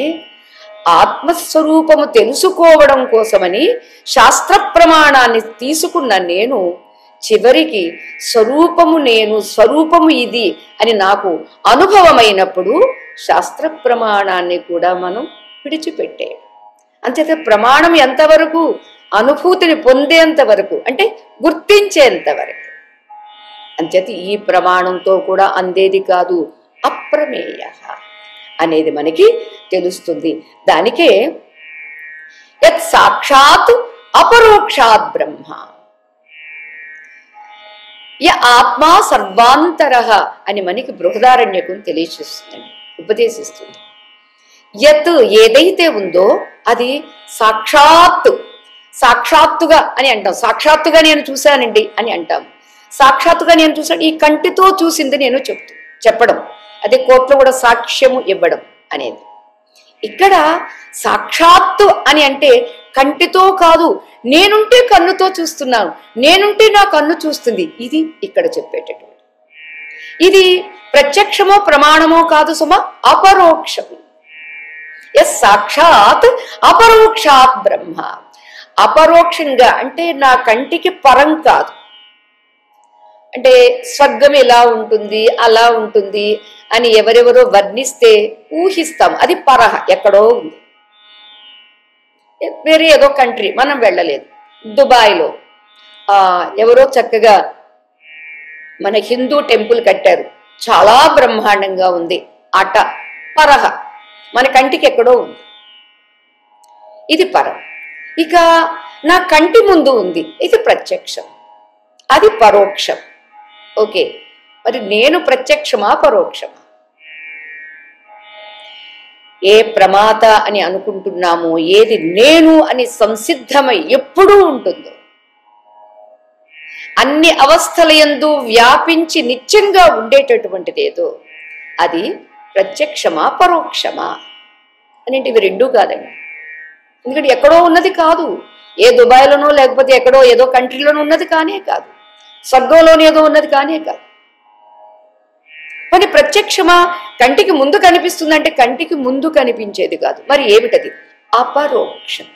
ఆత్మస్వరూపము తెలుసుకోవడం కోసమని శాస్త్ర ప్రమాణాన్ని తీసుకున్న నేను చివరికి స్వరూపము నేను, స్వరూపము ఇది అని నాకు అనుభవమైనప్పుడు శాస్త్ర ప్రమాణాన్ని కూడా మనం విడిచిపెట్టాడు. అంచేత ప్రమాణం ఎంతవరకు? అనుభూతిని పొందేంత వరకు, అంటే గుర్తించేంత వరకు. అంచేత ఈ ప్రమాణంతో కూడా అందేది కాదు, అప్రమేయ అనేది మనకి తెలుస్తుంది. దానికే యత్ సాక్షాత్ అపరోక్షాత్ బ్రహ్మ య ఆత్మా సర్వాంతరః అని మనకి బృహదారణ్యకం తెలియచేస్తుందండి, ఉపదేశిస్తుంది. యత్ ఏదైతే ఉందో అది సాక్షాత్తుగా అని అంటాం. సాక్షాత్తుగా నేను చూశానండి అని అంటాం. సాక్షాత్తుగా నేను చూశాను, ఈ కంటితో చూసింది నేను చెప్పడం, అదే కోర్టులో కూడా సాక్ష్యము ఇవ్వడం అనేది. ఇక్కడ సాక్షాత్తు అని అంటే కంటితో కాదు, నేనుంటే కన్నుతో చూస్తున్నాను, నేనుంటే నా కన్ను చూస్తుంది. ఇది ఇక్కడ చెప్పేటటువంటి. ఇది ప్రత్యక్షమో ప్రమాణమో కాదు సుమ, అపరోక్షము. ఎస్ సాక్షాత్ అపరోక్షాత్ బ్రహ్మ. అపరోక్షంగా అంటే నా కంటికి పరం కాదు. అంటే స్వర్గం ఎలా ఉంటుంది అలా ఉంటుంది అని ఎవరెవరో వర్ణిస్తే ఊహిస్తాం, అది పరహ, ఎక్కడో ఉంది. వేరే ఏదో కంట్రీ, మనం వెళ్ళలేదు. దుబాయ్లో ఎవరో చక్కగా మన హిందూ టెంపుల్ కట్టారు, చాలా బ్రహ్మాండంగా ఉంది. అట పరహ, మన కంటికి ఎక్కడో ఉంది, ఇది పరం. ఇక నా కంటి ముందు ఉంది, ఇది ప్రత్యక్షం, అది పరోక్షం. ఓకే, మరి నేను ప్రత్యక్షమా పరోక్షమా? ఏ ప్రమాత అని అనుకుంటున్నామో, ఏది నేను అని సంసిద్ధమై ఎప్పుడూ ఉంటుందో, అన్ని అవస్థల యందు వ్యాపించి నిత్యంగా ఉండేటటువంటిది ఏదో, అది ప్రత్యక్షమా పరోక్షమా అని. ఇవి రెండూ కాదండి. ఎందుకంటే ఎక్కడో ఉన్నది కాదు, ఏ దుబాయ్లోనో లేకపోతే ఎక్కడో ఏదో కంట్రీలోనో ఉన్నది కానే కాదు, స్వర్గంలోనే ఏదో ఉన్నది కానే కాదు. మరి ప్రత్యక్షమా? కంటికి ముందు కనిపిస్తుందంటే కంటికి ముందు కనిపించేది కాదు. మరి ఏమిటది? అపరోక్షం.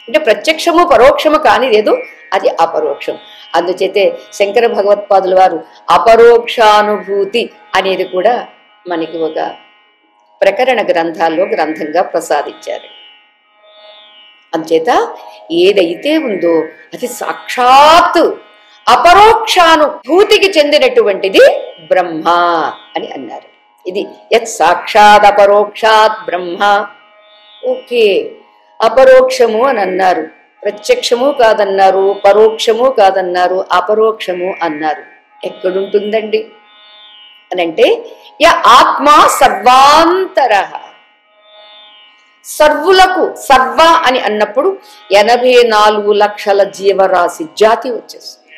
అంటే ప్రత్యక్షము పరోక్షము కానిదేదో అది అపరోక్షం. అందుచేతే శంకర భగవత్పాదుల వారు అపరోక్షానుభూతి అనేది కూడా మనకి ఒక ప్రకరణ గ్రంథాల్లో గ్రంథంగా ప్రసాదించారు. అందుచేత ఏదైతే ఉందో అది సాక్షాత్ అపరోక్షానుభూతికి చెందినటువంటిది బ్రహ్మ అని అన్నారు. ఇది యత్ సాక్షాత్ అపరోక్షాత్ బ్రహ్మ. ఓకే, అపరోక్షము అని అన్నారు. ప్రత్యక్షము కాదన్నారు, పరోక్షము కాదన్నారు, అపరోక్షము అన్నారు. ఎక్కడుంటుందండి అని అంటే య ఆత్మా సర్వాంతర. సర్వులకు సర్వ అని అన్నప్పుడు 84 లక్షల జీవరాశి జాతి వచ్చేస్తుంది.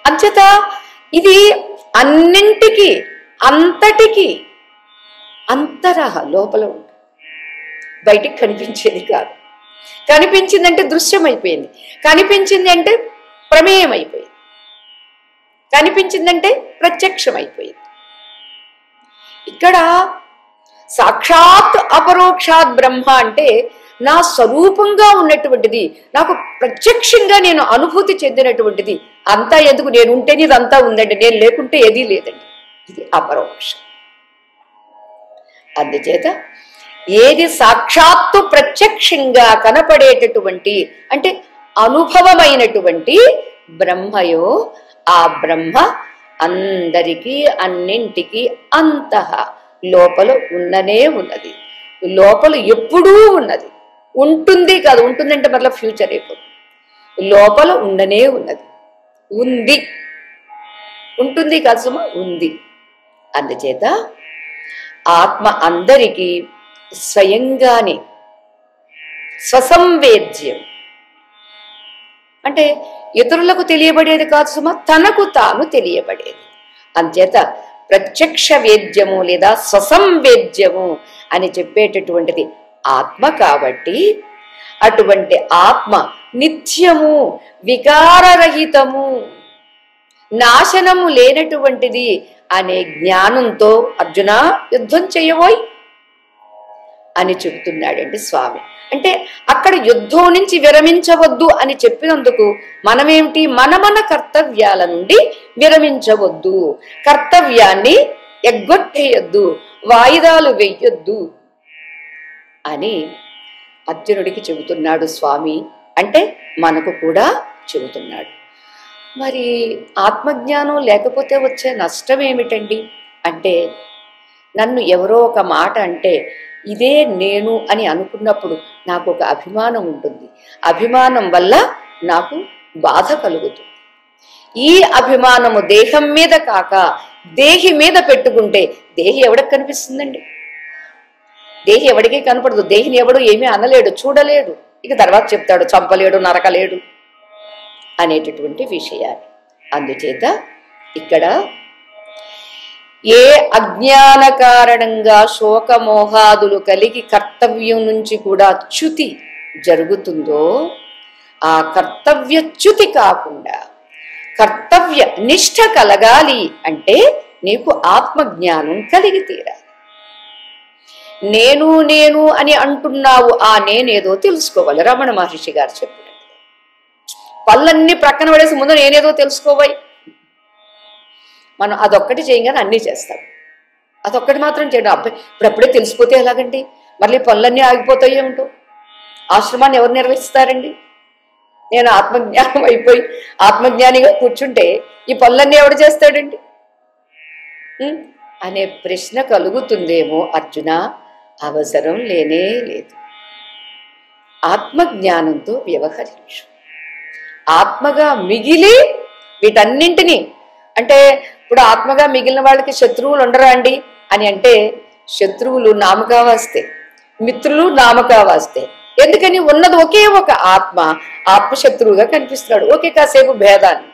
అంచేత ఇది అన్నింటికి అంతటికి అంతరహ లోపల ఉంటుంది, బయటికి కనిపించేది కాదు. కనిపించిందంటే దృశ్యమైపోయింది, కనిపించింది అంటే ప్రమేయం అయిపోయింది, కనిపించిందంటే ప్రత్యక్షమైపోయింది. ఇక్కడ సాక్షాత్ అపరోక్షాత్ బ్రహ్మ అంటే నా స్వరూపంగా ఉన్నటువంటిది, నాకు ప్రత్యక్షంగా నేను అనుభూతి చెందినటువంటిది. అంతా ఎందుకు, నేను ఉంటేనే ఇదంతా ఉందండి, నేను లేకుంటే ఏదీ లేదండి. ఇది అపరోక్షం. అందుచేత ఏది సాక్షాత్తు ప్రత్యక్షంగా కనపడేటటువంటి అంటే అనుభవమైనటువంటి బ్రహ్మయో ఆ బ్రహ్మ అందరికీ అన్నింటికీ అంతః లోపల ఉన్ననే ఉన్నది. లోపల ఎప్పుడూ ఉన్నది, ఉంటుంది కాదు, ఉంటుందంటే మళ్ళీ ఫ్యూచర్ అయిపోతుంది. లోపల ఉండనే ఉన్నది, ఉంది, ఉంటుంది కాదు సుమా, ఉంది. అందుచేత ఆత్మ అందరికీ స్వయంగానే స్వసంవేద్యం అంటే ఇతరులకు తెలియబడేది కాదు సుమా, తనకు తాను తెలియబడేది. అంచేత ప్రత్యక్ష వేద్యము లేదా స్వసంవేద్యము అని చెప్పేటటువంటిది ఆత్మ. కాబట్టి అటువంటి ఆత్మ నిత్యము, వికారరహితము, నాశనము లేనటువంటిది అనే జ్ఞానంతో అర్జున యుద్ధం చేయబోయ్ అని చెప్తున్నాడండి స్వామి. అంటే అక్కడ యుద్ధం నుంచి విరమించవద్దు అని చెప్పినందుకు మనమేమిటి, మన కర్తవ్యాల నుండి విరమించవద్దు, కర్తవ్యాన్ని ఎగ్గొట్టేయొద్దు, వాయిదాలు వెయ్యొద్దు అని అర్జునుడికి చెబుతున్నాడు స్వామి. అంటే మనకు కూడా చెబుతున్నాడు. మరి ఆత్మజ్ఞానం లేకపోతే వచ్చే నష్టం ఏమిటండి అంటే, నన్ను ఎవరో ఒక మాట అంటే ఇదే నేను అని అనుకున్నప్పుడు నాకు ఒక అభిమానం ఉంటుంది, అభిమానం వల్ల నాకు బాధ కలుగుతుంది. ఈ అభిమానము దేహం మీద కాక దేహి మీద పెట్టుకుంటే దేహి ఎవడికి కనిపిస్తుందండి? దేహి ఎవడికి కనపడదు. దేహిని ఎవడు ఏమీ అనలేడు, చూడలేడు. ఇక తర్వాత చెప్తాడు చంపలేడు, నరకలేడు అనేటటువంటి విషయాలు. అందుచేత ఇక్కడ ఏ అజ్ఞాన కారణంగా శోకమోహాదులు కలిగి కర్తవ్యం నుంచి కూడా చ్యుతి జరుగుతుందో ఆ కర్తవ్యచ్యుతి కాకుండా కర్తవ్య నిష్ఠ కలగాలి అంటే నీకు ఆత్మజ్ఞానం కలిగి తీరాలి. నేను నేను అని అంటున్నావు, ఆ నేనేదో తెలుసుకోవాలి. రమణ మహర్షి గారు చెప్పినట్టు పళ్ళన్నీ ప్రక్కన పడేసి ముందు నేనేదో తెలుసుకోవాలి. మనం అదొక్కటి చేయగానే అన్నీ చేస్తాం, అదొక్కటి మాత్రం చేయడం. అబ్బాయి ఇప్పుడప్పుడే తెలిసిపోతే ఎలాగండి, మళ్ళీ పనులన్నీ ఆగిపోతాయి ఏమిటో, ఆశ్రమాన్ని ఎవరు నిర్వహిస్తారండి? నేను ఆత్మజ్ఞానం అయిపోయి ఆత్మజ్ఞానిగా కూర్చుంటే ఈ పనులన్నీ ఎవడు చేస్తాడండి అనే ప్రశ్న కలుగుతుందేమో. అర్జున, అవసరం లేనే లేదు. ఆత్మజ్ఞానంతో వ్యవహరించు. ఆత్మగా మిగిలి వీటన్నింటినీ అంటే ఇప్పుడు ఆత్మగా మిగిలిన వాళ్ళకి శత్రువులు ఉండరా అండి అని అంటే, శత్రువులు నామకావాస్తే, మిత్రులు నామకావాస్తే. ఎందుకని ఉన్నది ఒకే ఒక ఆత్మ, ఆత్మశత్రువుగా కనిపిస్తున్నాడు, ఓకే కాసేపు భేదాన్ని.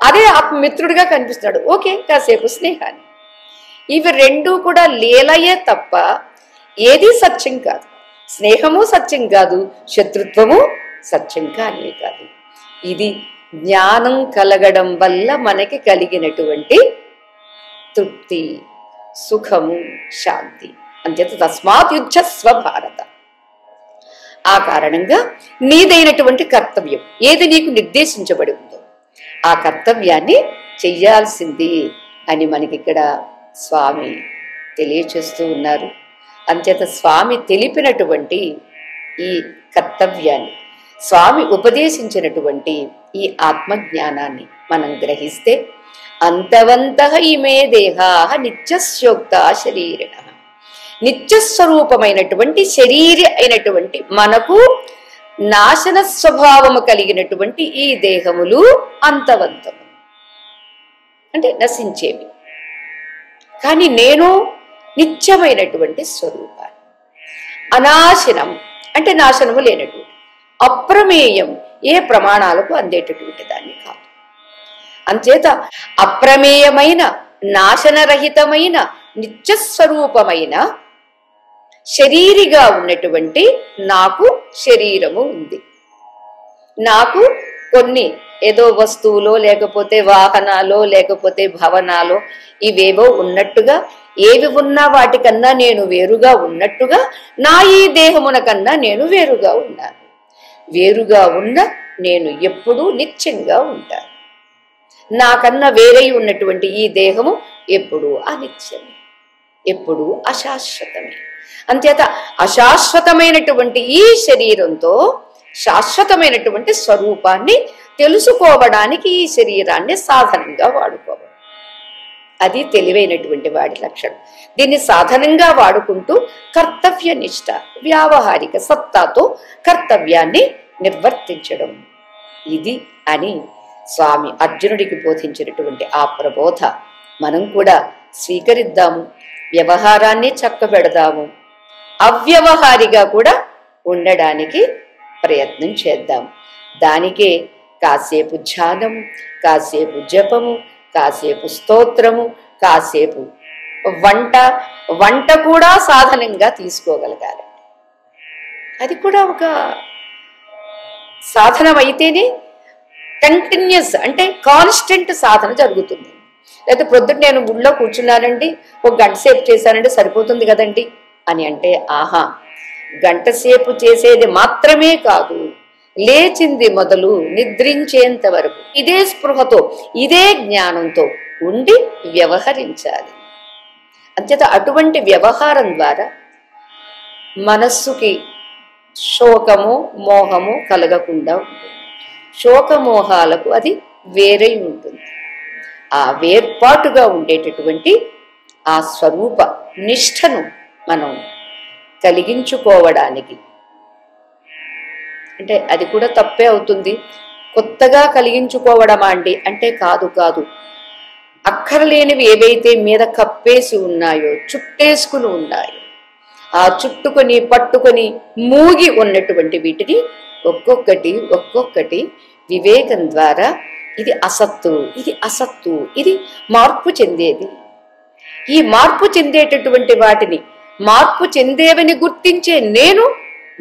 అదే ఆత్మమిత్రుడిగా కనిపిస్తున్నాడు, ఓకే కాసేపు స్నేహాన్ని. ఇవి రెండూ కూడా లీలయే తప్ప ఏది సత్యం కాదు. స్నేహము సత్యం కాదు, శత్రుత్వము సత్యం కానే కాదు. ఇది జ్ఞానం కలగడం వల్ల మనకి కలిగినటువంటి తృప్తి, సుఖము, శాంతి. అంచేత తస్మాత్ యుద్ధస్వ భారత. ఆ కారణంగా నీదైనటువంటి కర్తవ్యం ఏది నీకు నిర్దేశించబడి ఉందో ఆ కర్తవ్యాన్ని చెయ్యాల్సింది అని మనకిక్కడ స్వామి తెలియచేస్తూ ఉన్నారు. అంచేత స్వామి తెలిపినటువంటి ఈ కర్తవ్యాన్ని, స్వామి ఉపదేశించినటువంటి ఈ ఆత్మజ్ఞానాన్ని మనం గ్రహిస్తే అంతవంతః ఇమే దేహాః నిత్యస్యోక్తా శరీరిణః నిత్యస్వరూపమైనటువంటి శరీరి అయినటువంటి మనకు నాశన స్వభావము కలిగినటువంటి ఈ దేహములు అంతవంతము అంటే నశించేవి. కానీ నేను నిత్యమైనటువంటి స్వరూపాన్ని. అనాశనం అంటే నాశనము లేనటువంటి, అప్రమేయం ఏ ప్రమాణాలకు అందేటటువంటి దాన్ని కాదు. అంచేత అప్రమేయమైన నాశనరహితమైన నిత్యస్వరూపమైన శరీరిగా ఉన్నటువంటి నాకు శరీరము ఉంది. నాకు కొన్ని ఏదో వస్తువులో లేకపోతే వాహనాలో లేకపోతే భవనాలో ఇవేవో ఉన్నట్టుగా, ఏవి ఉన్నా వాటికన్నా నేను వేరుగా ఉన్నట్టుగా నా ఈ దేహమున కన్నా నేను వేరుగా ఉన్నాను. వేరుగా ఉన్న నేను ఎప్పుడూ నిత్యంగా ఉంటాను. నాకన్నా వేరై ఉన్నటువంటి ఈ దేహము ఎప్పుడూ అనిత్యమే, ఎప్పుడూ అశాశ్వతమే. అంచేత అశాశ్వతమైనటువంటి ఈ శరీరంతో శాశ్వతమైనటువంటి స్వరూపాన్ని తెలుసుకోవడానికి ఈ శరీరాన్ని సాధనంగా వాడుకోవాలి. అది తెలివైనటువంటి వాడి లక్షణం. దీన్ని సాధనంగా వాడుకుంటూ కర్తవ్య నిష్ట, వ్యావహారిక సత్తాతో కర్తవ్యాన్ని నిర్వర్తించడం ఇది అని స్వామి అర్జునుడికి బోధించినటువంటి ఆ ప్రబోధ మనం కూడా స్వీకరిద్దాము. వ్యవహారాన్ని చక్కబెడదాము, అవ్యవహారిగా కూడా ఉండడానికి ప్రయత్నం చేద్దాం. దానికే కాసేపు ధ్యానము, కాసేపు జపము, కాసేపు స్తోత్రము, కాసేపు వంట కూడా సాధనంగా తీసుకోగలగాలి. అది కూడా ఒక సాధనం అయితేనే కంటిన్యూస్ అంటే కాన్స్టెంట్ సాధన జరుగుతుంది. లేకపోతే ప్రొద్దుట నేను గుళ్ళో కూర్చున్నానండి, ఒక గంట సేపు చేశానంటే సరిపోతుంది కదండి అని అంటే, ఆహా, గంట సేపు చేసేది మాత్రమే కాదు, లేచింది మొదలు నిద్రించేంత వరకు ఇదే స్పృహతో ఇదే జ్ఞానంతో ఉండి వ్యవహరించాలి. అంచేత అటువంటి వ్యవహారం ద్వారా మనస్సుకి శోకము మోహము కలగకుండా ఉంటుంది. శోకమోహాలకు అది వేరై ఉంటుంది. ఆ వేర్పాటుగా ఉండేటటువంటి ఆ స్వరూప నిష్ఠను మనం కలిగించుకోవడానికి, అంటే అది కూడా తప్పే అవుతుంది. కొత్తగా కలిగించుకోవడమా అండి అంటే కాదు కాదు. అక్కర్లేనివి ఏవైతే మీద కప్పేసి ఉన్నాయో, చుట్టేసుకుని ఉన్నాయో, ఆ చుట్టుకొని పట్టుకొని మూగి ఉన్నటువంటి వీటిని ఒక్కొక్కటి ఒక్కొక్కటి వివేకం ద్వారా ఇది అసత్తు, ఇది అసత్తు, ఇది మార్పు చెందేది. ఈ మార్పు చెందేటటువంటి వాటిని మార్పు చెందేవని గుర్తించే నేను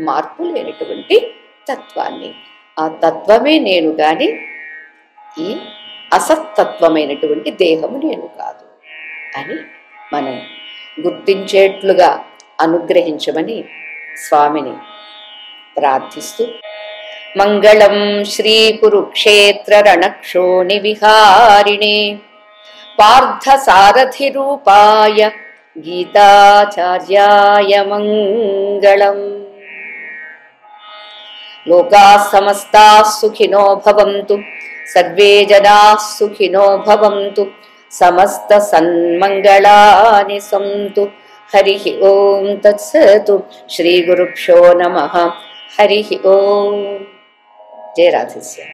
మార్పు లేనటువంటి తత్వాన్ని, ఆ తత్వమే నేను గాని ఈ అసత్తత్వమైనటువంటి దేహము నేను కాదు అని మనం గుర్తించేట్లుగా అనుగ్రహించమని స్వామిని ప్రార్థిస్తూ, మంగళం శ్రీ కురుక్షేత్ర రణక్షోణి విహారిణే పార్థసారథి రూపాయ గీతాచార్యాయ మంగళం. లోకాః సమస్తాః సుఖినో భవంతు, సర్వే జనాః సుఖినో భవంతు, సమస్త సన్మంగళాని సంతు. హరి ఓం తత్సతు. శ్రీ గురుభ్యో నమః. హరి ఓం. జయ రాధేశ్యామ్.